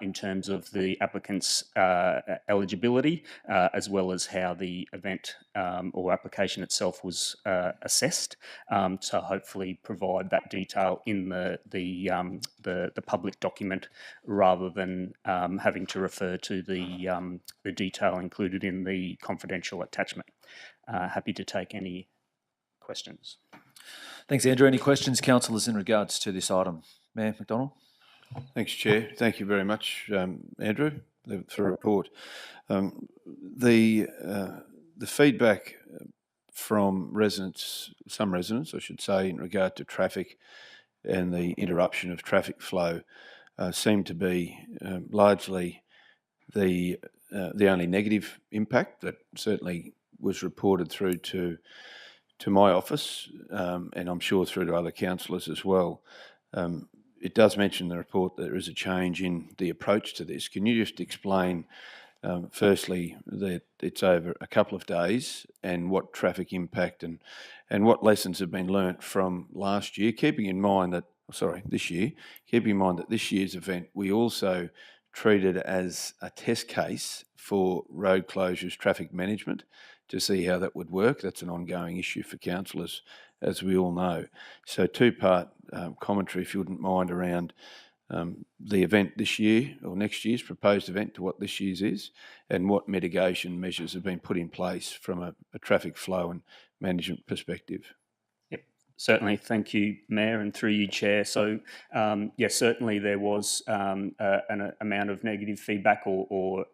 in terms of the applicant's eligibility, as well as how the event or application itself was assessed. So hopefully provide that detail in the public document rather than having to refer to the detail included in the confidential attachment. Happy to take any questions. Thanks, Andrew. Any questions, councillors, in regards to this item? Mayor McDonald? Thanks, Chair. Thank you very much, Andrew, for the report. The feedback from residents, some residents, I should say, in regard to traffic and the interruption of traffic flow seemed to be largely the only negative impact that certainly was reported through to my office, and I'm sure through to other councillors as well. It does mention in the report that there is a change in the approach to this. Can you just explain, firstly, that it's over a couple of days and what traffic impact and what lessons have been learnt from last year, keeping in mind that, this year, keeping in mind that this year's event we also treated as a test case for road closures, traffic management, to see how that would work. That's an ongoing issue for councillors, as we all know. So two-part commentary, if you wouldn't mind, around the event this year or next year's proposed event to what this year's is, and what mitigation measures have been put in place from a traffic flow and management perspective. Yep, certainly. Thank you, Mayor, and through you, Chair. So, yes, certainly there was an amount of negative feedback or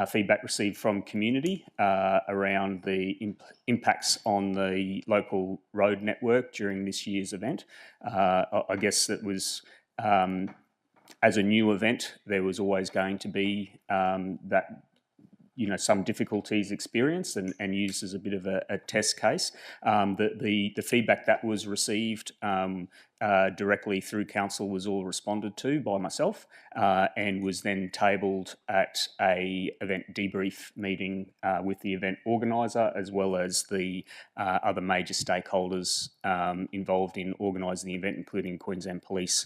feedback received from community around the impacts on the local road network during this year's event. I guess that was, as a new event, there was always going to be some difficulties experienced and used as a bit of a test case. The feedback that was received directly through council was all responded to by myself and was then tabled at a event debrief meeting with the event organiser, as well as the other major stakeholders involved in organising the event, including Queensland Police,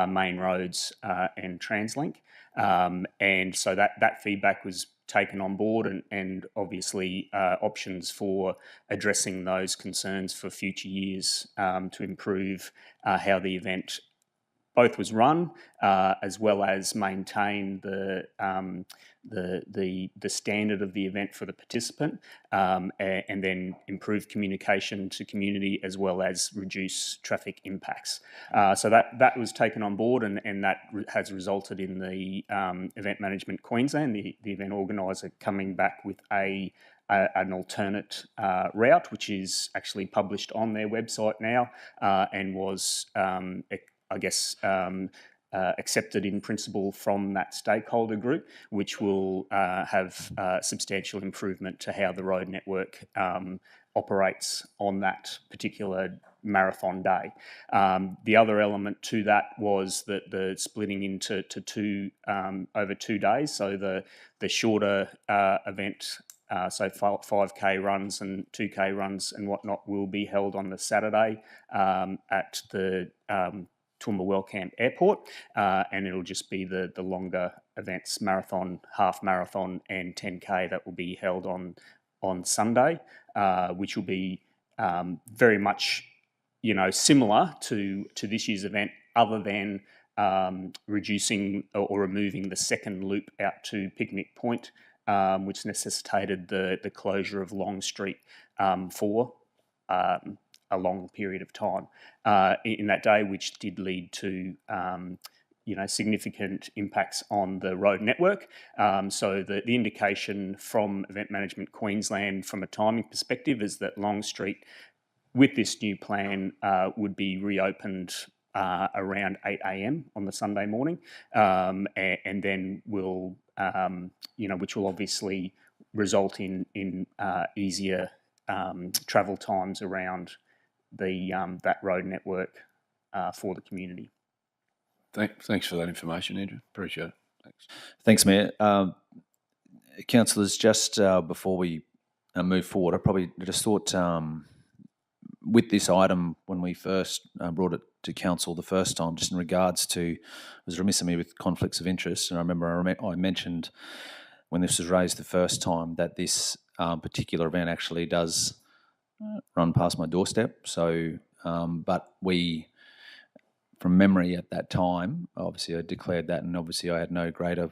Main Roads and TransLink. And so that feedback was taken on board, and obviously options for addressing those concerns for future years to improve how the event both was run, as well as maintain the standard of the event for the participant, and then improve communication to community, as well as reduce traffic impacts. So that was taken on board, and that has resulted in the Event Management Queensland, the event organiser, coming back with an alternate route, which is actually published on their website now, and was accepted in principle from that stakeholder group, which will have substantial improvement to how the road network operates on that particular marathon day. The other element to that was that the splitting into two over 2 days. So the shorter event, so 5K runs and 2K runs and whatnot, will be held on the Saturday at the Toowoomba Wellcamp Airport, and it'll just be the longer events, marathon, half marathon and 10K, that will be held on Sunday, which will be very much similar to this year's event, other than reducing or removing the second loop out to Picnic Point, which necessitated the closure of Long Street for a long period of time in that day, which did lead to significant impacts on the road network. So the indication from Event Management Queensland from a timing perspective is that Long Street, with this new plan, would be reopened around 8 a.m. on the Sunday morning, and then will, which will obviously result in easier travel times around that road network for the community. Thanks for that information, Andrew. Appreciate it. Thanks. Thanks, Mayor. Councillors, just before we move forward, I probably just thought with this item, when we first brought it to council the first time, just in regards to, it was remiss of me with conflicts of interest, and I remember I mentioned when this was raised the first time that this particular event actually does run past my doorstep. So, but we, from memory at that time, obviously I declared that, and obviously I had no greater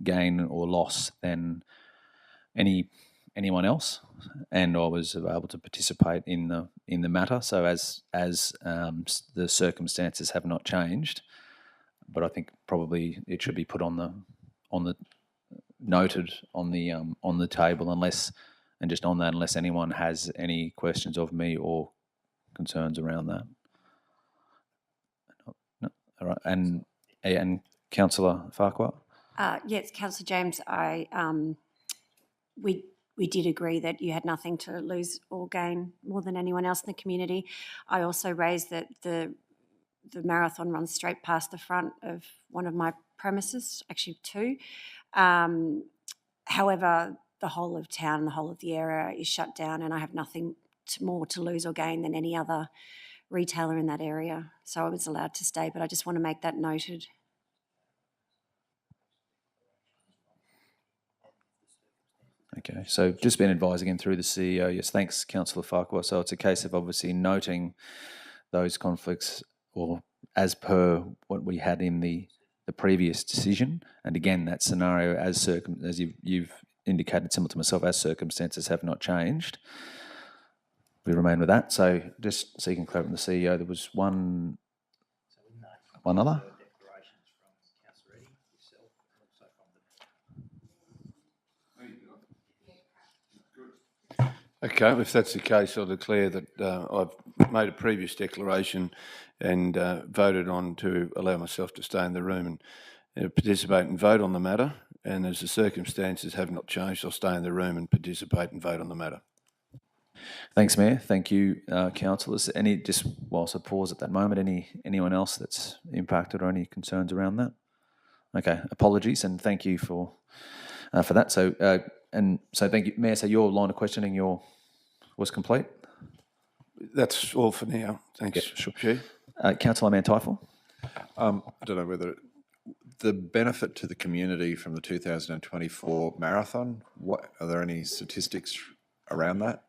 gain or loss than anyone else, and I was able to participate in the matter. So as the circumstances have not changed, but I think probably it should be put on the noted on the table, unless anyone has any questions of me or concerns around that. No. All right, and Councillor Farquhar. Yes, Councillor James, we did agree that you had nothing to lose or gain more than anyone else in the community. I also raised that the marathon runs straight past the front of one of my premises, actually two. However, the whole of town and the whole of the area is shut down, and I have nothing more to lose or gain than any other retailer in that area. So I was allowed to stay, but I just want to make that noted. Okay, so just been advised again through the CEO. Yes, thanks, Councillor Farquhar. So it's a case of obviously noting those conflicts, or as per what we had in the previous decision. And again, that scenario, as you've indicated, similar to myself, as circumstances have not changed, we remain with that. So just seeking clarity from the CEO, there was one other. Okay, if that's the case, I'll declare that I've made a previous declaration and voted on to allow myself to stay in the room and participate and vote on the matter. And as the circumstances have not changed, I'll stay in the room and participate and vote on the matter. Thanks, Mayor. Thank you, councillors. Just whilst I pause at that moment, anyone else that's impacted or any concerns around that? Okay, apologies, and thank you for that. So thank you, Mayor. So your line of questioning was complete? That's all for now. Thanks. Yeah, sure. Councillor Manteifel. I don't know whether the benefit to the community from the 2024 marathon, are there any statistics around that?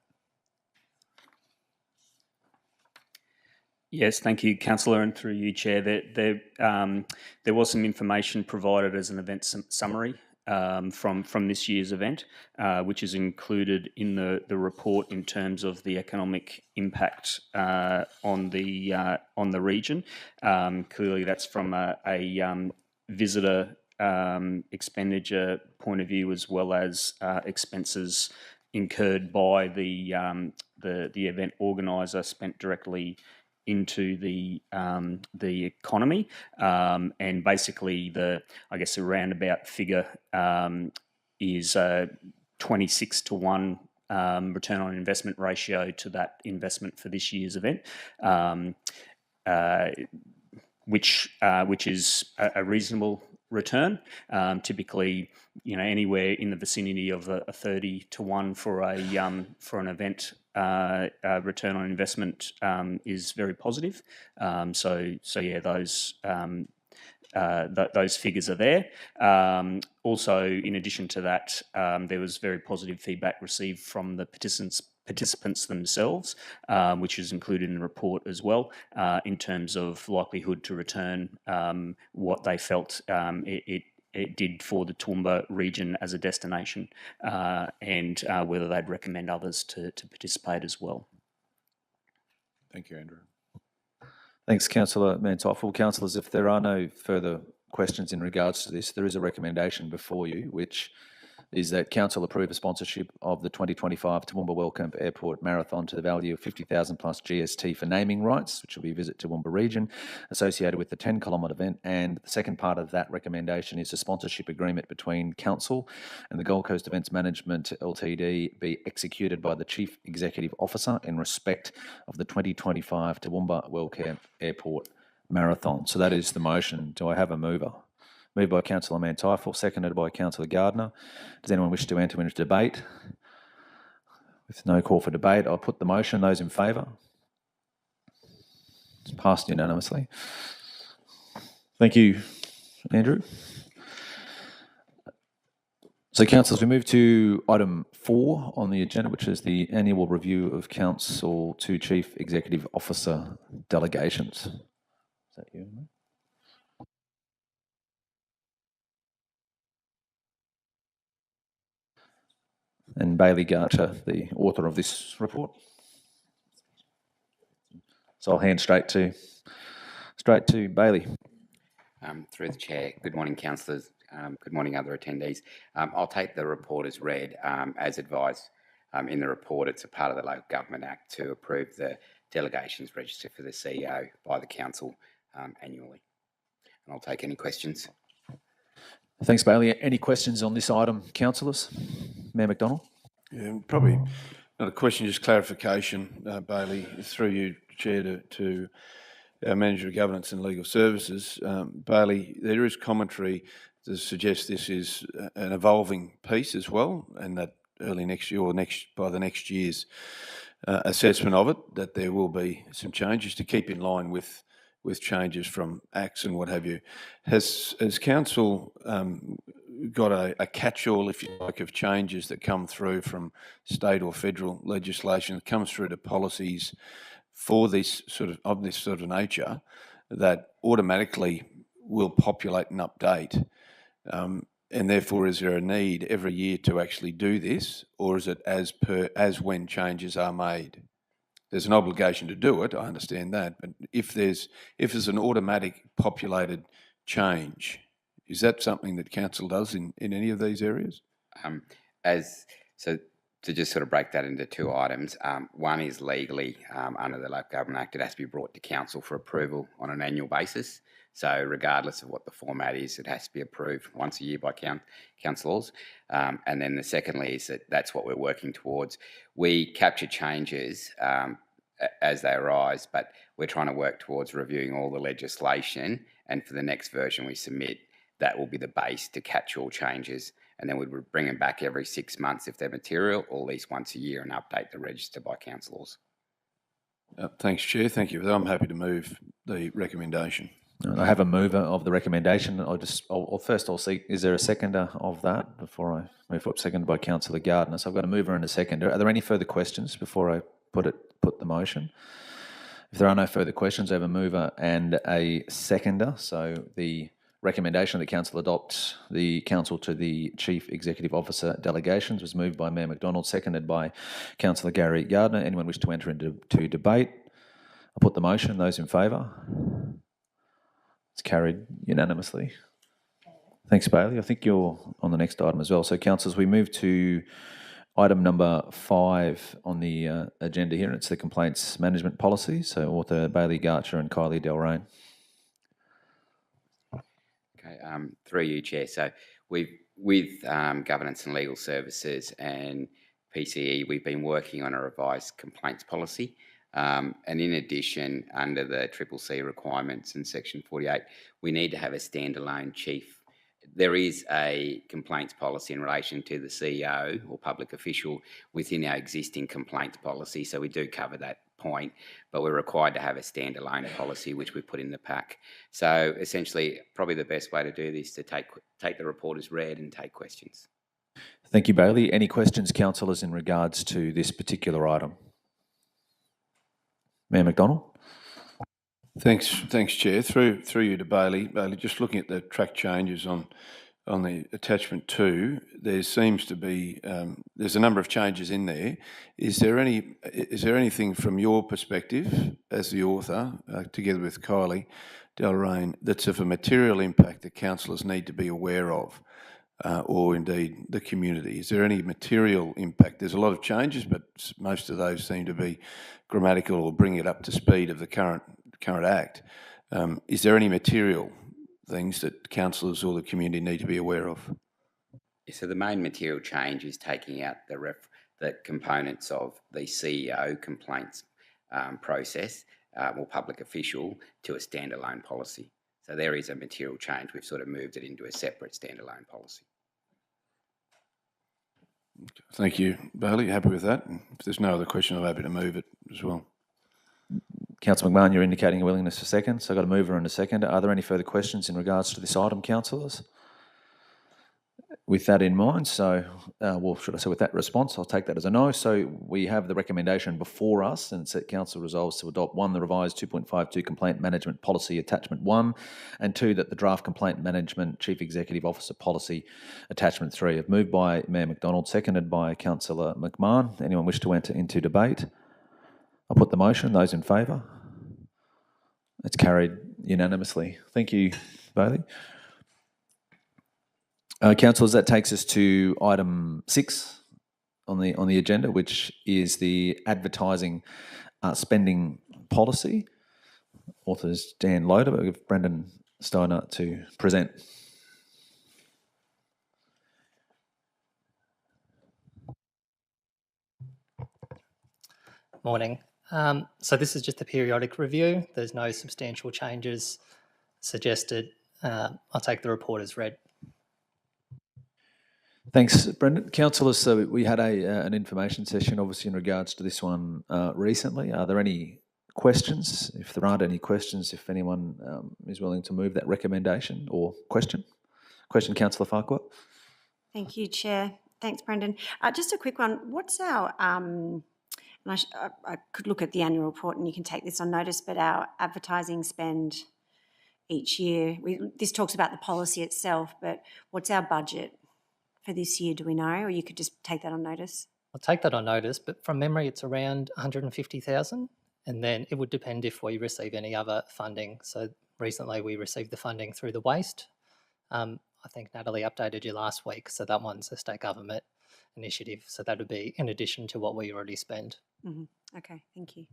Yes, thank you, Councillor, and through you, Chair. There was some information provided as an event summary from this year's event, which is included in the report in terms of the economic impact on the region. Clearly, that's from a visitor expenditure point of view, as well as expenses incurred by the event organiser spent directly into the economy, and basically the roundabout figure is 26-1 return on investment ratio to that investment for this year's event, which is a reasonable return. Typically, anywhere in the vicinity of a 30-1 for an event return on investment is very positive. So yeah, those figures are there. Also, in addition to that, there was very positive feedback received from the participants themselves, which is included in the report as well, in terms of likelihood to return, what they felt it did for the Toowoomba region as a destination, and whether they'd recommend others to participate as well. Thank you, Andrew. Thanks, Councillor Manteifel. Councillors, if there are no further questions in regards to this, there is a recommendation before you, which is that Council approve a sponsorship of the 2025 Toowoomba Wellcamp Airport Marathon to the value of 50,000 plus GST for naming rights, which will be Visit Toowoomba region, associated with the 10-kilometre event. And the second part of that recommendation is a sponsorship agreement between Council and the Gold Coast Events Management Ltd be executed by the Chief Executive Officer in respect of the 2025 Toowoomba Wellcamp Airport Marathon. So that is the motion. Do I have a mover? Moved by Councillor Manteifel, seconded by Councillor Gardner. Does anyone wish to enter into debate? With no call for debate, I'll put the motion. Those in favour? It's passed unanimously. Thank you, Andrew. So, councillors, we move to item 4 on the agenda, which is the annual review of council to chief executive officer delegations. Is that you, mate? And Bailey Garcher, the author of this report. So I'll hand straight to Bailey. Through the chair, good morning, councillors. Good morning, other attendees. I'll take the report as read. As advised in the report, it's a part of the Local Government Act to approve the delegations register for the CEO by the council annually. And I'll take any questions. Thanks, Bailey. Any questions on this item, councillors? Mayor McDonald? Yeah, probably not a question, just clarification, Bailey, through you, Chair, to our Manager of Governance and Legal Services. Bailey, there is commentary to suggest this is an evolving piece as well, and that early next year or by the next year's assessment of it, that there will be some changes to keep in line with changes from acts and what have you. Has council got a catch-all, if you like, of changes that come through from state or federal legislation that comes through to policies for this sort of nature that automatically will populate and update? And therefore, is there a need every year to actually do this, or is it as when changes are made? There's an obligation to do it, I understand that, but if there's an automatic populated change, is that something that council does in any of these areas? So to just sort of break that into 2 items, one is legally under the Local Government Act, it has to be brought to council for approval on an annual basis. So regardless of what the format is, it has to be approved once a year by councillors. And then secondly is that's what we're working towards. We capture changes as they arise, but we're trying to work towards reviewing all the legislation, and for the next version we submit, that will be the base to catch all changes, and then we would bring them back every 6 months if they're material, or at least once a year, and update the register by councillors. Thanks, Chair. Thank you. I'm happy to move the recommendation. I have a mover of the recommendation. I'll see, is there a seconder of that before I move up? Seconded by Councillor Gardner. So I've got a mover and a seconder. Are there any further questions before I put the motion? If there are no further questions, I have a mover and a seconder. So the recommendation that council adopt the council to the Chief Executive Officer delegations was moved by Mayor McDonald, seconded by Councillor Gary Gardner. Anyone wish to enter into debate? I'll put the motion. Those in favour? It's carried unanimously. Thanks, Bailey. I think you're on the next item as well. So, councillors, we move to item number 5 on the agenda here. It's the complaints management policy. So, author Bailey Garcher and Kylie Delrain. Okay, through you, Chair. So, with Governance and Legal Services and PCE, we've been working on a revised complaints policy. And in addition, under the CCC requirements in Section 48, we need to have a standalone chief. There is a complaints policy in relation to the CEO or public official within our existing complaints policy, so we do cover that point, but we're required to have a standalone policy, which we put in the pack. So essentially, probably the best way to do this is to take the report as read and take questions. Thank you, Bailey. Any questions, councillors, in regards to this particular item? Mayor McDonald. Thanks, Chair. Through you to Bailey. Bailey, just looking at the track changes on the attachment 2, there seems to be there's a number of changes in there. Is there anything from your perspective as the author, together with Kylie Delrain, that's of a material impact that councillors need to be aware of, or indeed the community? Is there any material impact? There's a lot of changes, but most of those seem to be grammatical or bring it up to speed of the current Act. Is there any material things that councillors or the community need to be aware of? So the main material change is taking out the components of the CEO complaints process or public official to a standalone policy. So there is a material change. We've sort of moved it into a separate standalone policy. Thank you, Bailey. Happy with that? And if there's no other question, I'm happy to move it as well. Councillor McMahon, you're indicating a willingness to second, so I've got a mover and a seconder. Are there any further questions in regards to this item, councillors? With that in mind, should I say with that response, I'll take that as a no. So we have the recommendation before us, and it's that council resolves to adopt 1, the revised 2.52 complaint management policy attachment 1, and 2, that the draft complaint management chief executive officer policy attachment 3. Have moved by Mayor McDonald, seconded by Councillor McMahon. Anyone wish to enter into debate? I'll put the motion. Those in favour? It's carried unanimously. Thank you, Bailey. Councillors, that takes us to item 6 on the agenda, which is the advertising spending policy. Authors Dan Loader, but we have Brendan Stoner to present. Morning. So this is just a periodic review. There's no substantial changes suggested. I'll take the report as read. Thanks, Brendan. Councillors, so we had an information session, obviously, in regards to this one recently. Are there any questions? If there aren't any questions, if anyone is willing to move that recommendation or question. Question, Councillor Farquhar. Thank you, Chair. Thanks, Brendan. Just a quick one. What's our, and I could look at the annual report and you can take this on notice, but our advertising spend each year, this talks about the policy itself, but what's our budget for this year, do we know? Or you could just take that on notice? I'll take that on notice, but from memory, it's around 150,000, and then it would depend if we receive any other funding. So recently we received the funding through the waste. I think Natalie updated you last week, so that one's a state government initiative. So that would be in addition to what we already spend. Mm-hmm. Okay, thank you.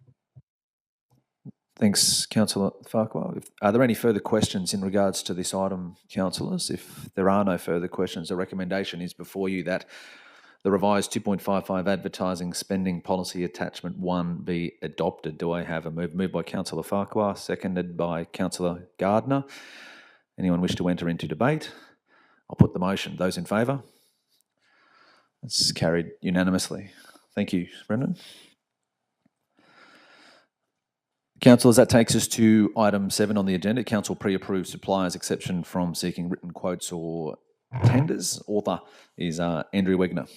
Thanks, Councillor Farquhar. Are there any further questions in regards to this item, councillors? If there are no further questions, the recommendation is before you that the revised 2.55 advertising spending policy attachment 1 be adopted. Do I have a move? Moved by Councillor Farquhar, seconded by Councillor Gardner. Anyone wish to enter into debate? I'll put the motion. Those in favour? It's carried unanimously. Thank you, Brendan. Councillors, that takes us to item 7 on the agenda. Council pre-approved suppliers exception from seeking written quotes or tenders. Author is Andrew Wegner.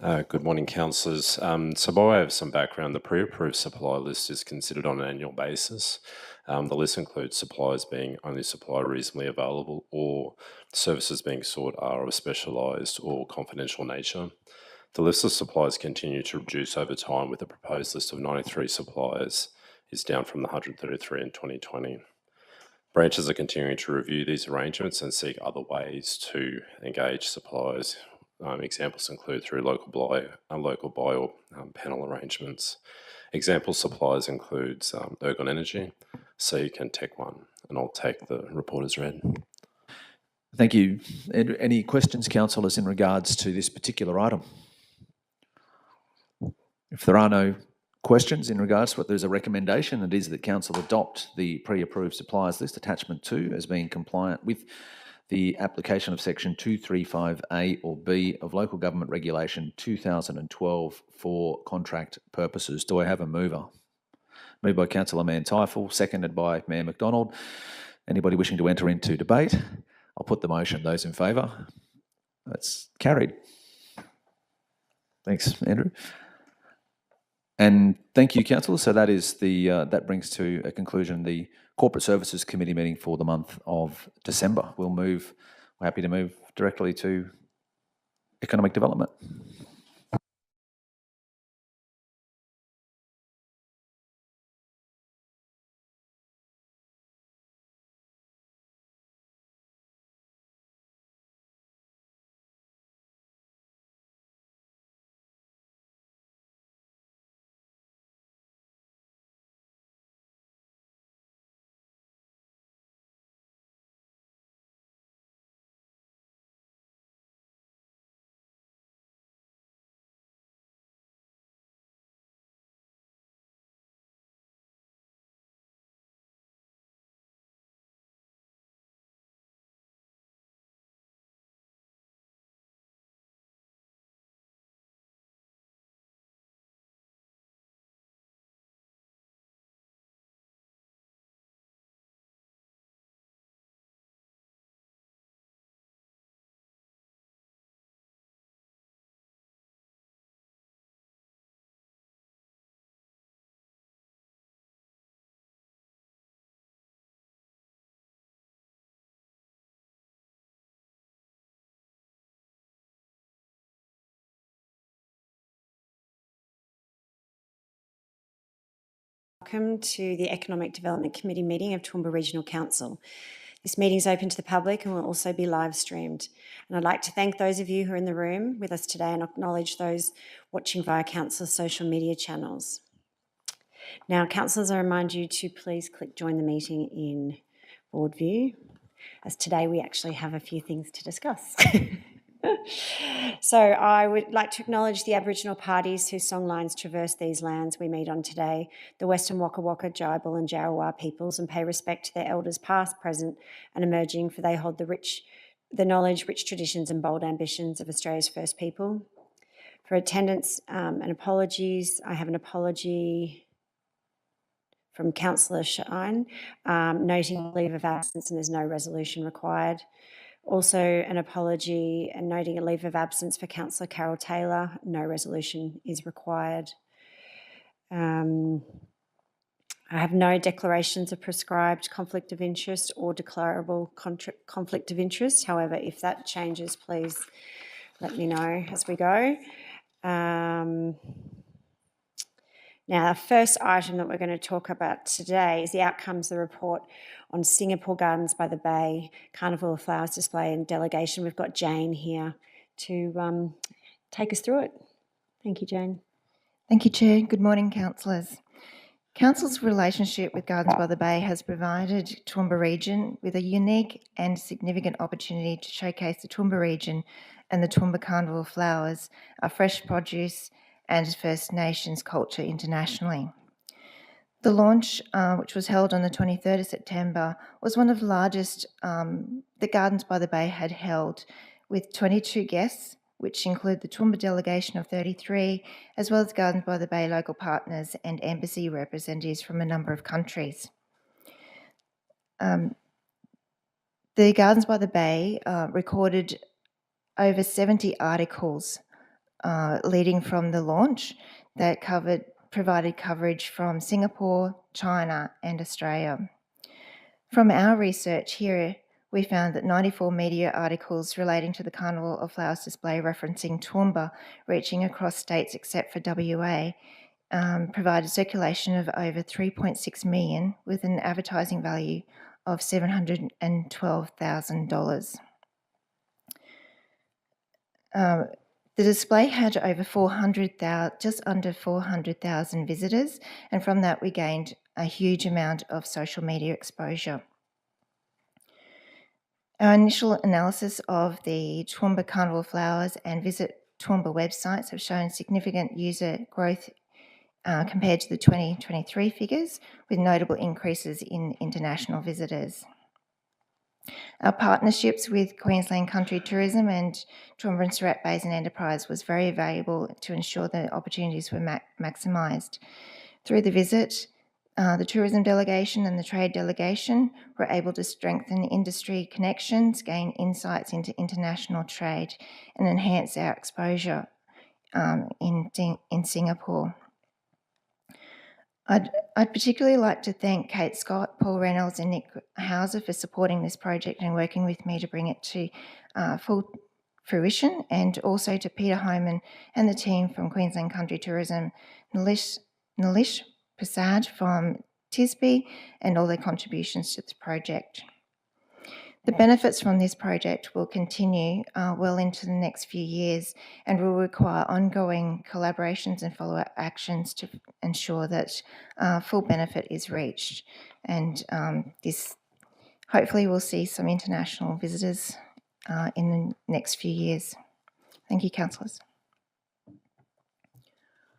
Good morning, councillors. So by way of some background, the pre-approved supply list is considered on an annual basis. The list includes suppliers being only supplied reasonably available or services being sought are of a specialised or confidential nature. The list of suppliers continue to reduce over time, with a proposed list of 93 suppliers is down from the 133 in 2020. Branches are continuing to review these arrangements and seek other ways to engage suppliers. Examples include through local buy or panel arrangements. Example suppliers includes Ergon Energy, Seek and Tech One, and I'll take the report as read. Thank you. Any questions, councillors, in regards to this particular item? If there are no questions in regards to what there's a recommendation, it is that council adopt the pre-approved suppliers list attachment 2 as being compliant with the application of section 235A or B of Local Government Regulation 2012 for contract purposes. Do I have a mover? Moved by Councillor Mann-Tyfel, seconded by Mayor McDonald. Anybody wishing to enter into debate? I'll put the motion. Those in favour? That's carried. Thanks, Andrew. And thank you, councillors. So that is that brings to a conclusion the Corporate Services Committee meeting for the month of December. We're happy to move directly to economic development. welcome to the Economic Development Committee meeting of Toowoomba Regional Council. This meeting is open to the public and will also be live streamed. And I'd like to thank those of you who are in the room with us today and acknowledge those watching via Council's social media channels. Now, councillors, I remind you to please click join the meeting in board view, as today we actually have a few things to discuss. So I would like to acknowledge the Aboriginal parties whose songlines traverse these lands we meet on today, the Western Waka Waka, Jibal and Jarawar peoples, and pay respect to their elders past, present and emerging, for they hold the knowledge, rich traditions and bold ambitions of Australia's first people. For attendance and apologies, I have an apology from Councillor Shine, noting leave of absence and there's no resolution required. Also an apology and noting a leave of absence for Councillor Carol Taylor, no resolution is required. I have no declarations of prescribed conflict of interest or declarable conflict of interest. However, if that changes, please let me know as we go. Now, the first item that we're going to talk about today is the outcomes of the report on Singapore Gardens by the Bay, Carnival of Flowers display and delegation. We've got Jane here to take us through it. Thank you, Jane. Thank you, Chair. Good morning, councillors. Council's relationship with Gardens by the Bay has provided Toowoomba region with a unique and significant opportunity to showcase the Toowoomba region and the Toowoomba Carnival of Flowers, our fresh produce and First Nations culture internationally. The launch, which was held on the 23rd of September, was one of the largest that Gardens by the Bay had held, with 22 guests, which include the Toowoomba delegation of 33, as well as Gardens by the Bay local partners and embassy representatives from a number of countries. The Gardens by the Bay recorded over 70 articles leading from the launch that provided coverage from Singapore, China and Australia. From our research here, we found that 94 media articles relating to the Carnival of Flowers display referencing Toowoomba, reaching across states except for WA, provided circulation of over 3.6 million with an advertising value of $712,000. The display had over 400,000, just under 400,000 visitors, and from that we gained a huge amount of social media exposure. Our initial analysis of the Toowoomba Carnival Flowers and Visit Toowoomba websites have shown significant user growth compared to the 2023 figures, with notable increases in international visitors. Our partnerships with Queensland Country Tourism and Toowoomba and Surat Basin Enterprise was very valuable to ensure the opportunities were maximised. Through the visit, the tourism delegation and the trade delegation were able to strengthen industry connections, gain insights into international trade and enhance our exposure in Singapore. I'd particularly like to thank Kate Scott, Paul Reynolds and Nick Hauser for supporting this project and working with me to bring it to full fruition, and also to Peter Homan and the team from Queensland Country Tourism, Nalish Prasad from TISB, and all their contributions to the project. The benefits from this project will continue well into the next few years and will require ongoing collaborations and follow-up actions to ensure that full benefit is reached. And this hopefully will see some international visitors in the next few years. Thank you, councillors.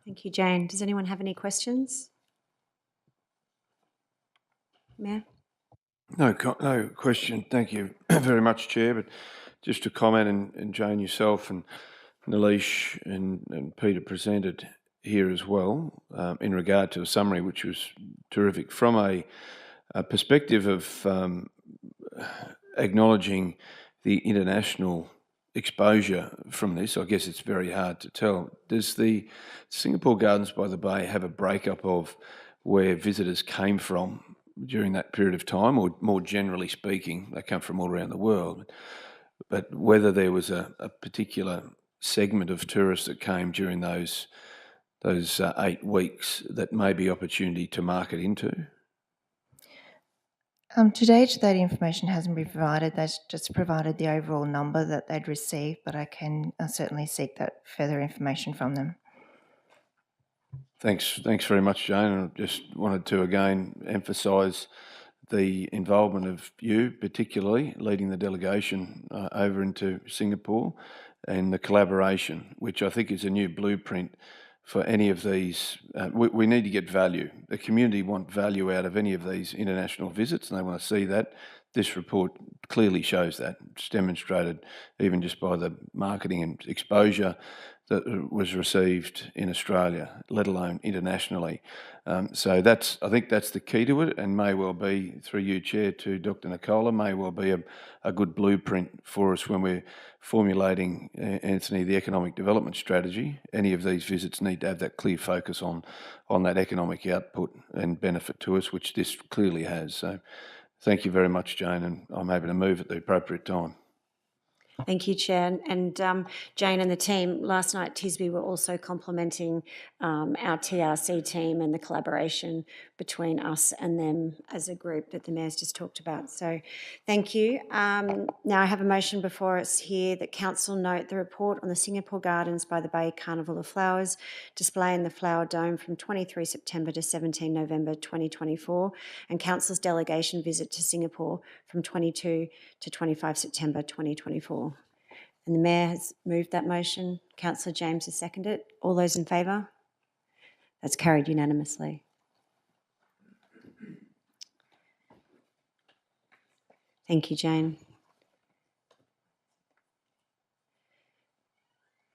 Thank you, Jane. Does anyone have any questions? Mayor? No question. Thank you very much, Chair. But just to comment, and Jane, yourself and Nalish and Peter presented here as well, in regard to a summary which was terrific from a perspective of acknowledging the international exposure from this. I guess it's very hard to tell. Does the Singapore Gardens by the Bay have a breakup of where visitors came from during that period of time, or more generally speaking, they come from all around the world, but whether there was a particular segment of tourists that came during those those 8 weeks that may be opportunity to market into? To date, that information hasn't been provided. That's just provided the overall number that they'd received, but I can certainly seek that further information from them. Thanks very much, Jane. I just wanted to again emphasise the involvement of you, particularly leading the delegation over into Singapore, and the collaboration, which I think is a new blueprint for any of these. We need to get value. The community want value out of any of these international visits, and they want to see that. This report clearly shows that. It's demonstrated even just by the marketing and exposure that was received in Australia, let alone internationally. So I think that's the key to it, and may well be, through you, Chair, to Dr. Nicola, may well be a good blueprint for us when we're formulating, Anthony, the economic development strategy. Any of these visits need to have that clear focus on that economic output and benefit to us, which this clearly has. So thank you very much, Jane, and I'm able to move at the appropriate time. Thank you, Chair. And Jane and the team, last night TSB were also complimenting our TRC team and the collaboration between us and them as a group that the Mayor's just talked about. So thank you. Now I have a motion before us here that Council note the report on the Singapore Gardens by the Bay Carnival of Flowers display in the Flower Dome from 23 September to 17 November 2024, and Council's delegation visit to Singapore from 22 to 25 September 2024. And the Mayor has moved that motion. Councillor James has seconded it. All those in favour? That's carried unanimously. Thank you, Jane.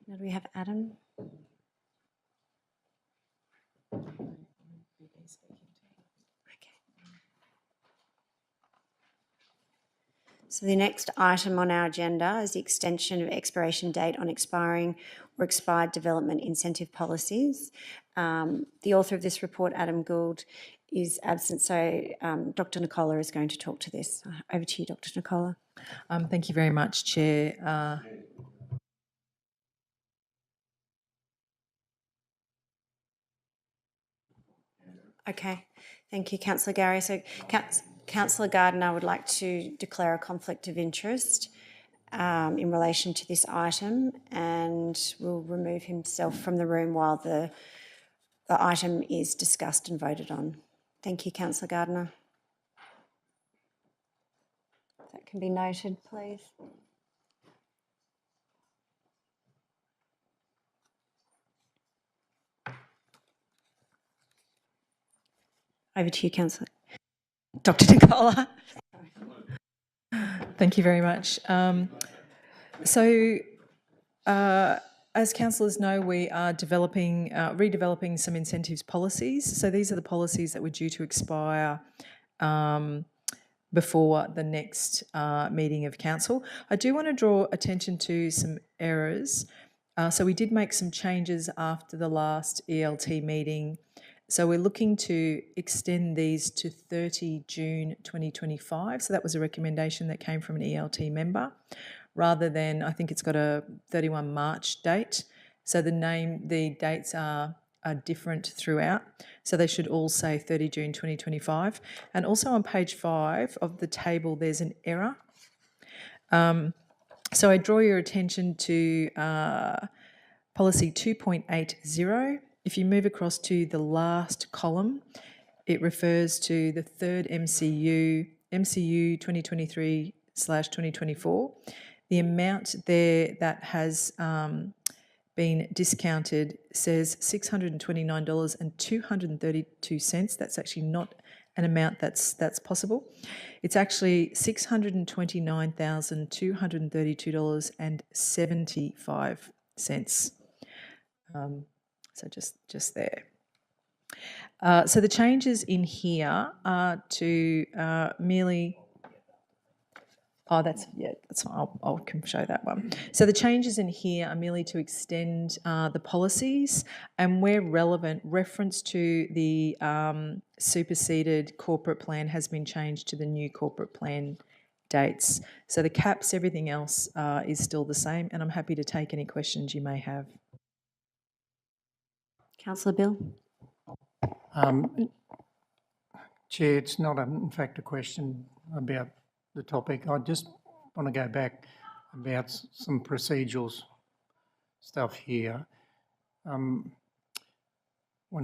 Now do we have Adam? So the next item on our agenda is the extension of expiration date on expiring or expired development incentive policies. The author of this report, Adam Gould, is absent, so Dr. Nicola is going to talk to this. Over to you, Dr. Nicola. Thank you very much, Chair. Okay, thank you, Councillor Gary. So Councillor Gardiner would like to declare a conflict of interest in relation to this item, and will remove himself from the room while the item is discussed and voted on. Thank you, Councillor Gardiner. That can be noted, please. Over to you, Councillor. Dr. Nicola. Thank you very much. As councillors know, we are redeveloping some incentives policies. So these are the policies that were due to expire before the next meeting of council. I do want to draw attention to some errors. So we did make some changes after the last ELT meeting. So we're looking to extend these to 30 June 2025. So that was a recommendation that came from an ELT member, rather than, I think it's got a 31 March date. So the dates are different throughout. So they should all say 30 June 2025. And also on page 5 of the table, there's an error. So I draw your attention to policy 2.80. If you move across to the last column, it refers to the third MCU 2023/2024. The amount there that has been discounted says $629.232. That's actually not an amount that's possible. It's actually $629,232.75. So just there. So the changes in here are to merely. Oh, that's fine. I can show that one. So the changes in here are merely to extend the policies, and where relevant, reference to the superseded corporate plan has been changed to the new corporate plan dates. So the caps, everything else is still the same, and I'm happy to take any questions you may have. Councillor Bill? Chair, it's not, in fact, a question about the topic. I just want to go back about some procedural stuff here. When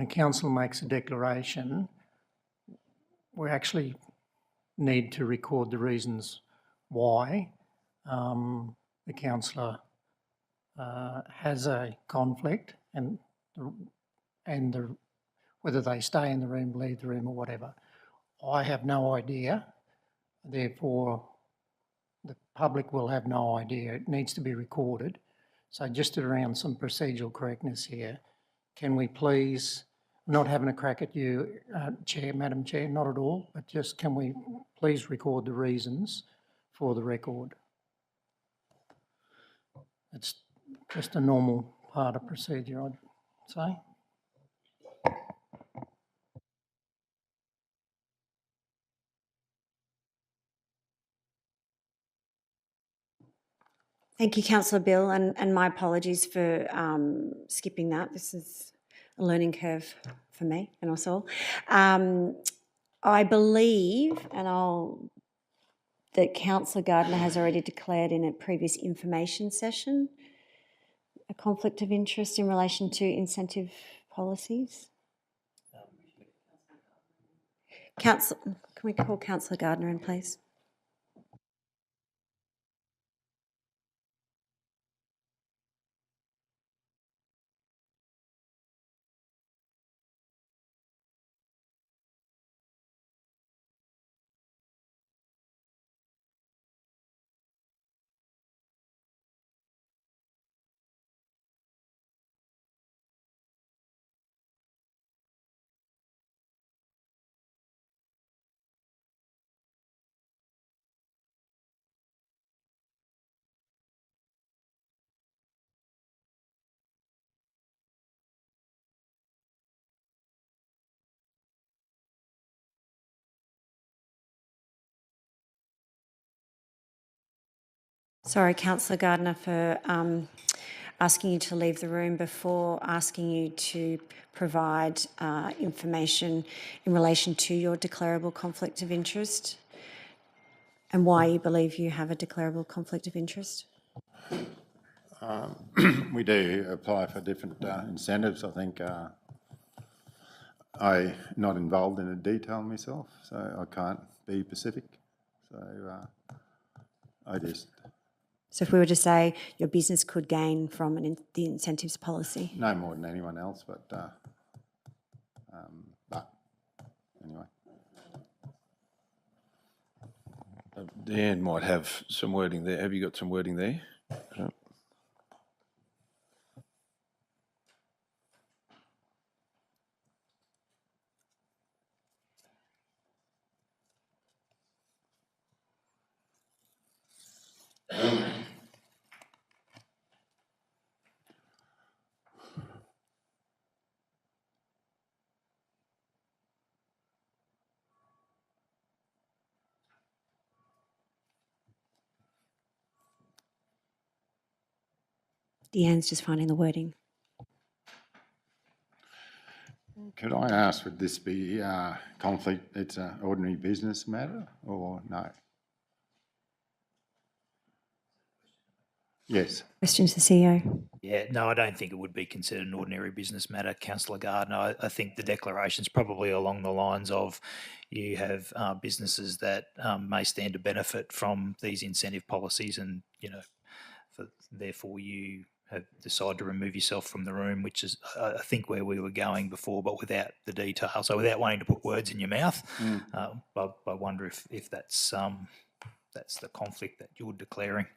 a councillor makes a declaration, we actually need to record the reasons why the councillor has a conflict and whether they stay in the room, leave the room or whatever. I have no idea, therefore the public will have no idea. It needs to be recorded. So just around some procedural correctness here, can we please, not having a crack at you, Chair, Madam Chair, not at all, but just can we please record the reasons for the record? It's just a normal part of procedure, I'd say. Thank you, Councillor Bill, and my apologies for skipping that. This is a learning curve for me and us all. I believe, that Councillor Gardner has already declared in a previous information session a conflict of interest in relation to incentive policies. Can we call Councillor Gardner in, please? Sorry, Councillor Gardner, for asking you to leave the room before asking you to provide information in relation to your declarable conflict of interest and why you believe you have a declarable conflict of interest. We do apply for different incentives. I think I'm not involved in the detail myself, so I can't be specific. So I just... So if we were to say your business could gain from the incentives policy? No more than anyone else, but anyway. Dan might have some wording there. Have you got some wording there? Deanne's just finding the wording. Could I ask, would this be conflict, it's an ordinary business matter or no? Yes. Question to the CEO. Yeah, no, I don't think it would be considered an ordinary business matter, Councillor Gardner. I think the declaration's probably along the lines of you have businesses that may stand to benefit from these incentive policies and, therefore you have decided to remove yourself from the room, which is, I think, where we were going before, but without the detail. So without wanting to put words in your mouth, I wonder if that's the conflict that you're declaring.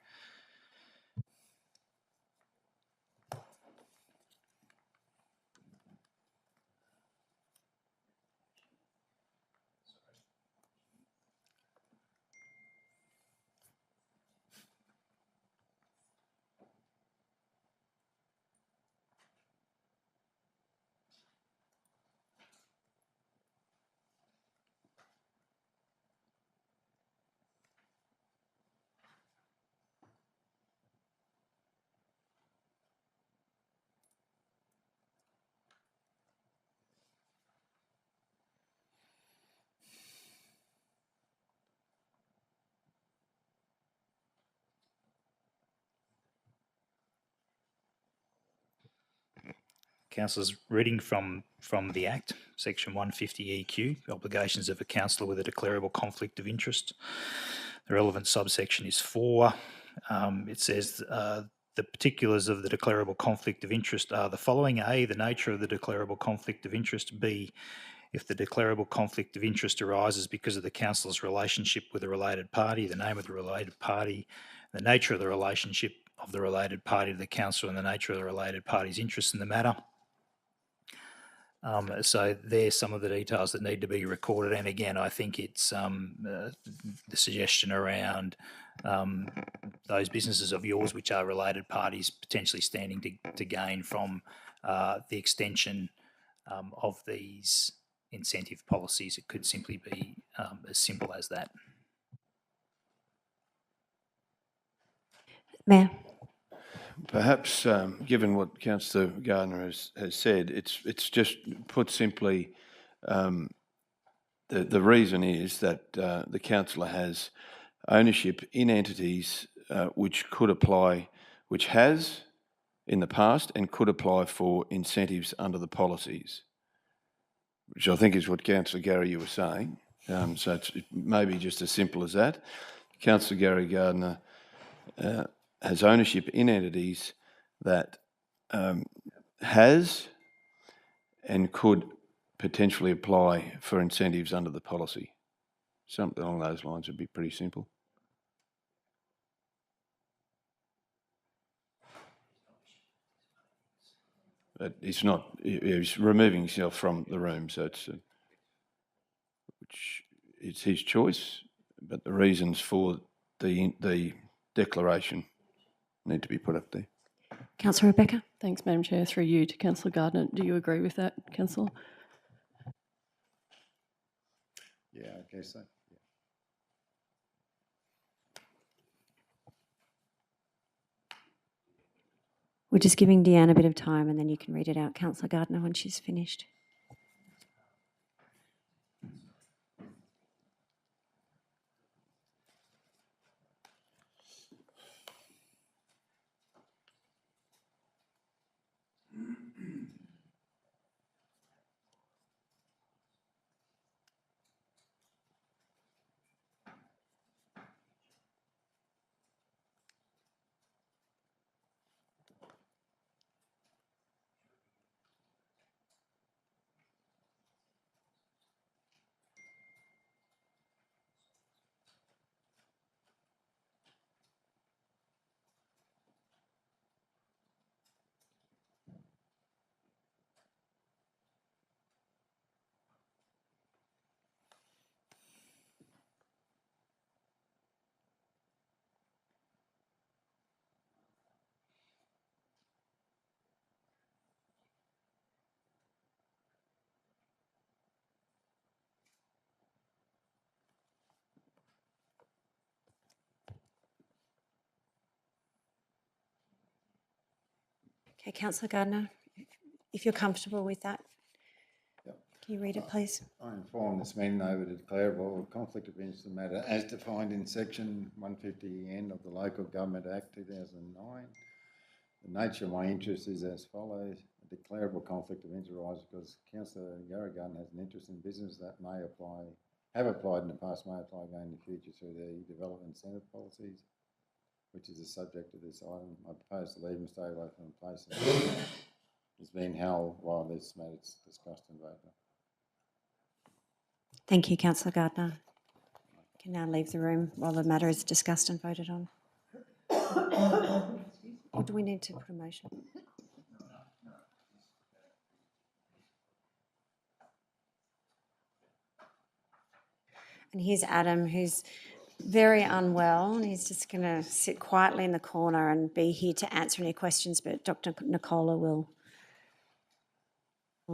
Councillors, reading from the Act, Section 150 EQ, obligations of a councillor with a declarable conflict of interest. The relevant subsection is 4. It says the particulars of the declarable conflict of interest are the following: A, the nature of the declarable conflict of interest; B, if the declarable conflict of interest arises because of the councillor's relationship with a related party, the name of the related party, the nature of the relationship of the related party to the councillor, and the nature of the related party's interest in the matter. So there's some of the details that need to be recorded. And again, I think it's the suggestion around those businesses of yours which are related parties potentially standing to gain from the extension of these incentive policies. It could simply be as simple as that. Mayor. Perhaps, given what Councillor Gardner has said, it's just put simply, the reason is that the councillor has ownership in entities which could apply, which has in the past and could apply for incentives under the policies, which I think is what Councillor Gary, you were saying. So it's maybe just as simple as that. Councillor Gary Gardner has ownership in entities that has and could potentially apply for incentives under the policy. Something along those lines would be pretty simple. But it's not, he's removing himself from the room, so it's his choice, but the reasons for the declaration need to be put up there. Councillor Rebecca. Thanks, Madam Chair. Through you to Councillor Gardner. Do you agree with that, Councillor? Yeah, I guess so. Yeah. We're just giving Deanne a bit of time and then you can read it out, Councillor Gardner, when she's finished. Okay, Councillor Gardner, if you're comfortable with that, can you read it, please? I inform this meeting over the declarable conflict of interest matter as defined in Section 150N of the Local Government Act 2009. The nature of my interest is as follows. A declarable conflict of interest arises because Councillor Gary Gardner has an interest in business that may apply, have applied in the past, may apply again in the future through the development incentive policies, which is the subject of this item. I propose to leave and stay away from the place is being held while this matter is discussed and voted on. Thank you, Councillor Gardner. You can now leave the room while the matter is discussed and voted on. Or do we need to put a motion? And here's Adam, who's very unwell, and he's just going to sit quietly in the corner and be here to answer any questions, but Dr. Nicola will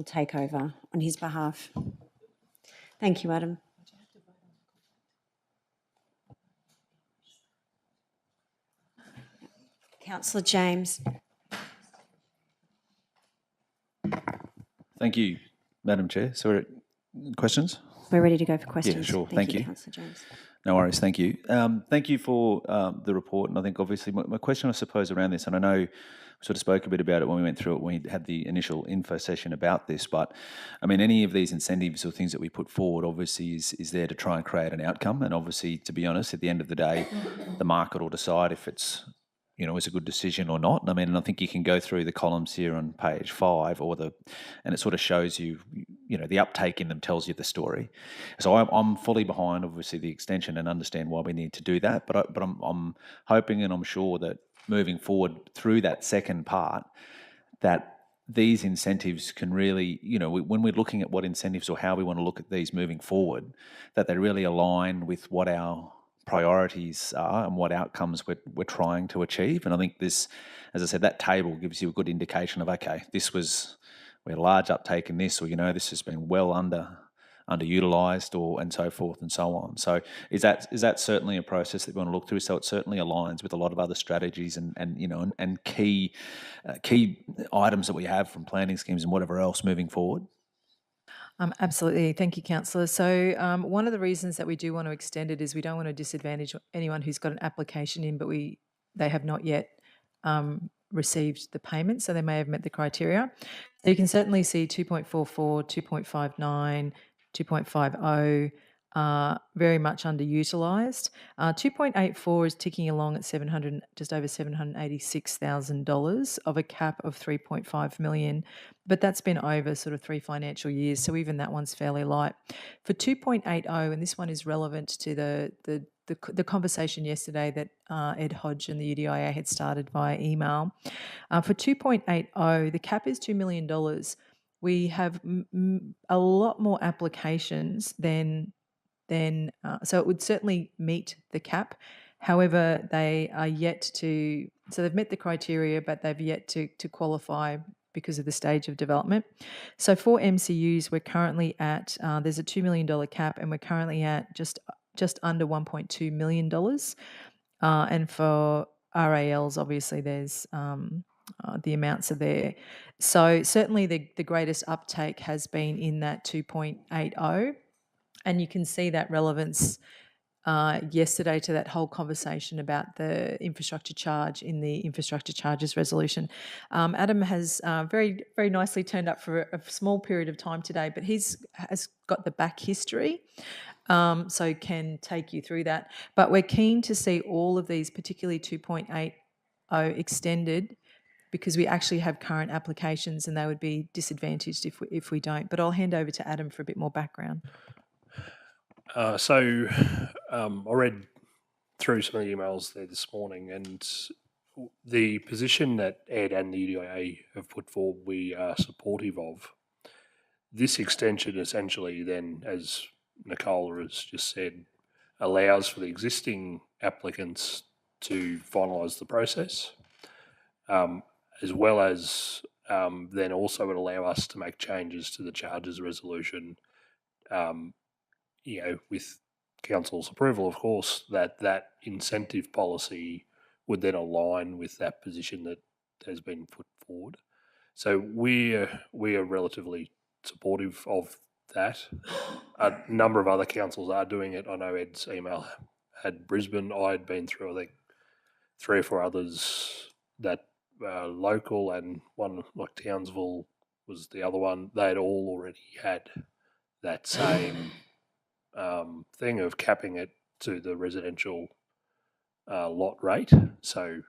take over on his behalf. Thank you, Adam. Councillor James. Thank you, Madam Chair. So, questions? We're ready to go for questions. Yeah, sure. Thank you, you. Councillor James. No worries, thank you. Thank you for the report, and I think obviously my question, I suppose, around this, and I know we sort of spoke a bit about it when we went through it, when we had the initial info session about this, but I mean, any of these incentives or things that we put forward obviously is there to try and create an outcome, and obviously, to be honest, at the end of the day, the market will decide if it's, you know, is a good decision or not. I mean, and I think you can go through the columns here on page 5, and it sort of shows you, you know, the uptake in them tells you the story. So I'm fully behind, obviously, the extension and understand why we need to do that. But I'm hoping and I'm sure that moving forward through that second part, that these incentives can really, you know, when we're looking at what incentives or how we want to look at these moving forward, that they really align with what our priorities are and what outcomes we're trying to achieve. And I think this, as I said, that table gives you a good indication of, okay, we had a large uptake in this, or, you know, this has been well underutilised, or and so forth and so on. So is that certainly a process that we want to look through? So it certainly aligns with a lot of other strategies and you know, and key items that we have from planning schemes and whatever else moving forward. Absolutely. Thank you, councillor. So one of the reasons that we do want to extend it is we don't want to disadvantage anyone who's got an application in, but they have not yet received the payment, so they may have met the criteria. So you can certainly see 2.44, 2.59, 2.50 very much underutilised. 2.84 is ticking along at just over $786,000 of a cap of 3.5 million, but that's been over sort of 3 financial years, so even that one's fairly light. For 2.80, and this one is relevant to the conversation yesterday that Ed Hodge and the UDIA had started via email. For 2.80, the cap is $2 million. We have a lot more applications than so it would certainly meet the cap. However, they are yet to, so they've met the criteria, but they've yet to qualify because of the stage of development. So for MCUs, we're currently at, there's a $2 million cap, and we're currently at just under $1.2 million. And for RALs, obviously, there's the amounts are there. So certainly the greatest uptake has been in that 2.80. And you can see that relevance yesterday to that whole conversation about the infrastructure charge in the infrastructure charges resolution. Adam has very, very nicely turned up for a small period of time today, but has got the back history, so can take you through that. But we're keen to see all of these, particularly 2.80 extended, because we actually have current applications and they would be disadvantaged if we don't. But I'll hand over to Adam for a bit more background. I read through some of the emails there this morning, and the position that Ed and the UDIA have put forward, we are supportive of. This extension essentially then, as Nicola has just said, allows for the existing applicants to finalise the process, as well as then also would allow us to make changes to the charges resolution, you know, with council's approval, of course, that incentive policy would then align with that position that has been put forward. So we are relatively supportive of that. A number of other councils are doing it. I know Ed's email had Brisbane. I had been through, I think, 3 or 4 others that are local, and one like Townsville was the other one. They had all already had that same thing of capping it to the residential lot rate. So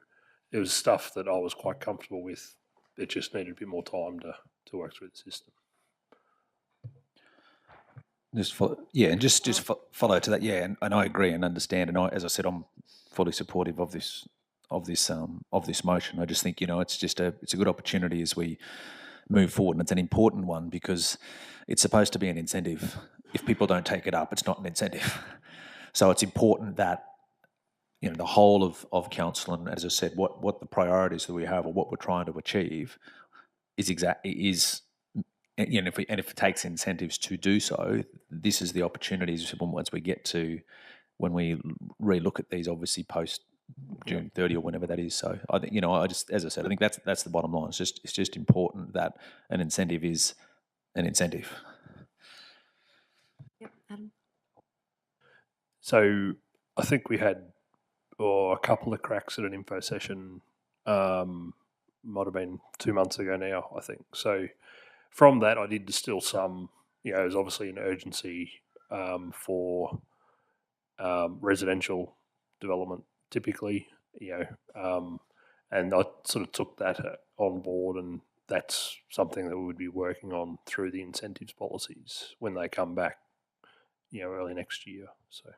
it was stuff that I was quite comfortable with. It just needed a bit more time to work through the system. Just follow to that. Yeah, and I agree and understand. And as I said, I'm fully supportive of this motion. I just think, you know, it's a good opportunity as we move forward, and it's an important one because it's supposed to be an incentive. If people don't take it up, it's not an incentive. So it's important that, you know, the whole of council, and as I said, what the priorities that we have or what we're trying to achieve is you know, if it takes incentives to do so, this is the opportunities once we get to when we relook at these, obviously post June 30 or whenever that is. So I think, you know, as I said, I think that's the bottom line. It's just important that an incentive is an incentive. Yep, Adam. So I think we had a couple of cracks at an info session. Might have been 2 months ago now, I think. So from that, I did distill some. There's obviously an urgency for residential development, typically. And I sort of took that on board, and that's something that we would be working on through the incentives policies when they come back, early next year. So.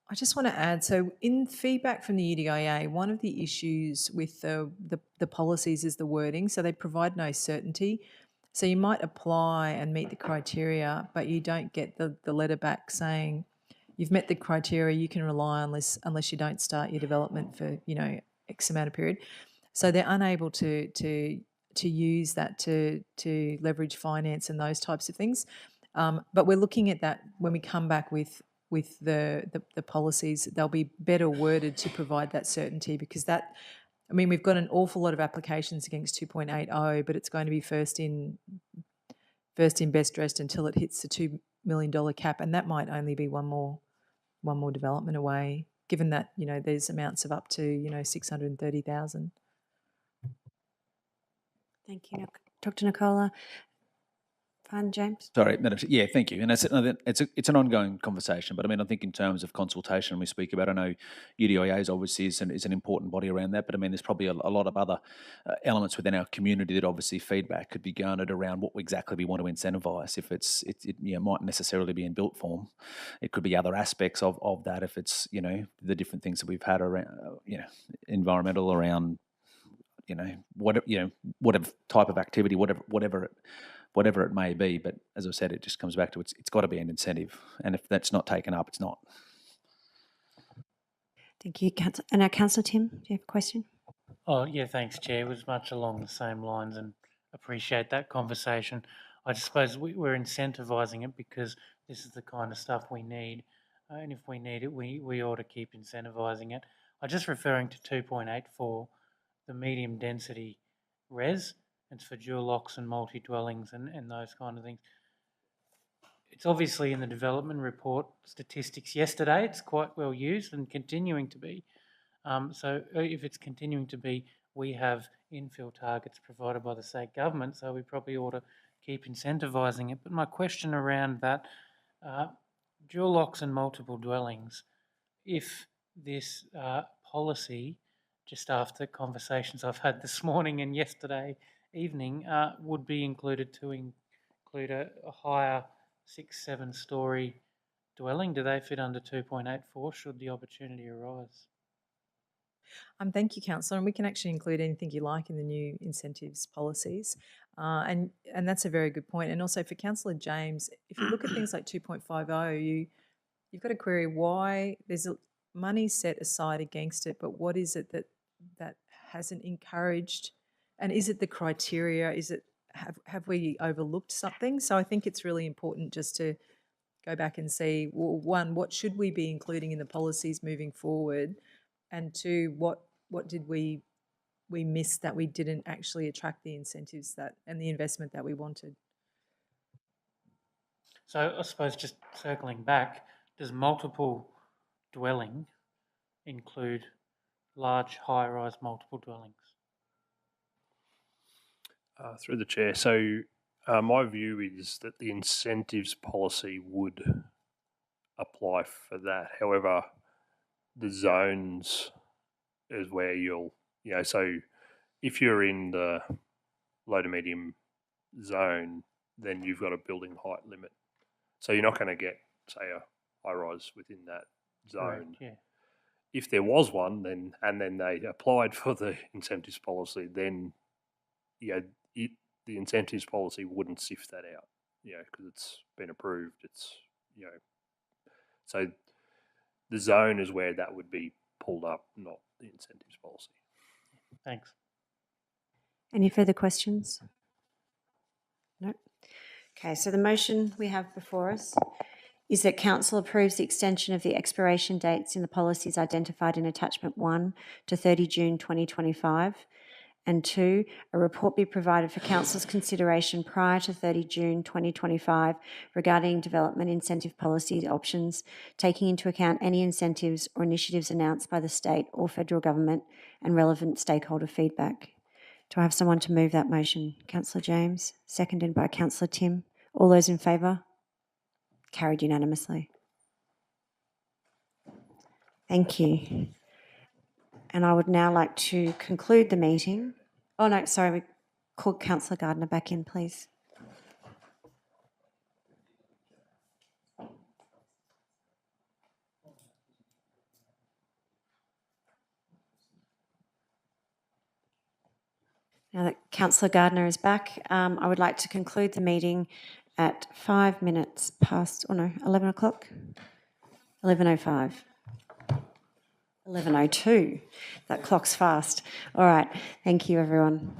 I just want to add, so in feedback from the UDIA, one of the issues with the policies is the wording. So they provide no certainty. So you might apply and meet the criteria, but you don't get the letter back saying you've met the criteria, you can rely unless you don't start your development for, X amount of period. So they're unable to use that to leverage finance and those types of things. But we're looking at that when we come back with the policies. They'll be better worded to provide that certainty, because we've got an awful lot of applications against 2.80, but it's going to be first in best dressed until it hits the $2 million cap, and that might only be one more development away, given that there's amounts of up to 630,000. Thank you, Dr. Nicola. Fine, James. Sorry, Madam. Yeah, thank you. And it's an ongoing conversation, but I think in terms of consultation we speak about, I know UDIAs obviously is an important body around that, but there's probably a lot of other elements within our community that obviously feedback could be garnered around what exactly we want to incentivise. If it mightn't necessarily be in built form, it could be other aspects of that. If it's the different things that we've had around environmental, around whatever type of activity, whatever it may be. But as I said, it just comes back to it's got to be an incentive, and if that's not taken up, it's not. Thank you, Councillor. And now, Councillor Tim, do you have a question? Oh, yeah, thanks, Chair. It was much along the same lines, and appreciate that conversation. I just suppose we're incentivising it because this is the kind of stuff we need, and if we need it, we ought to keep incentivising it. I'm just referring to 2.84, the medium density res. It's for dual locks and multi-dwellings and those kind of things. It's obviously in the development report statistics yesterday. It's quite well used and continuing to be. So if it's continuing to be, we have infill targets provided by the state government, so we probably ought to keep incentivising it. But my question around that, dual locks and multiple dwellings, if this policy, just after conversations I've had this morning and yesterday evening, would be included to include a higher 6-7 story dwelling, do they fit under 2.84 should the opportunity arise? Thank you, Councillor. And we can actually include anything you like in the new incentives policies. And that's a very good point. And also for Councillor James, if you look at things like 2.50, you've got to query why there's money set aside against it, but what is it that hasn't encouraged? And is it the criteria? Is it have we overlooked something? So I think it's really important just to go back and see, well, one, what should we be including in the policies moving forward? And two, what did we miss that we didn't actually attract the incentives and the investment that we wanted? So I suppose just circling back, does multiple dwelling include large high-rise multiple dwellings? Through the chair. So my view is that the incentives policy would apply for that. However, the zones is where so if you're in the low to medium zone, then you've got a building height limit. So you're not going to get, say, a high rise within that zone. Correct, yeah. If there was one, then they applied for the incentives policy, then the incentives policy wouldn't sift that out, because it's been approved. It's so the zone is where that would be pulled up, not the incentives policy. Thanks. Any further questions? No. Okay, so the motion we have before us is that Council approves the extension of the expiration dates in the policies identified in Attachment 1 to 30 June 2025, And 2, a report be provided for Council's consideration prior to 30 June 2025 regarding development incentive policy options, taking into account any incentives or initiatives announced by the state or federal government and relevant stakeholder feedback. Do I have someone to move that motion? Councillor James, seconded by Councillor Tim. All those in favour? Carried unanimously. Thank you. And I would now like to conclude the meeting. Oh, no, sorry, we called Councillor Gardner back in, please. Now that Councillor Gardner is back, I would like to conclude the meeting at 5 minutes past, 11 o'clock? 11:05. 11:02. That clock's fast. All right. Thank you, everyone.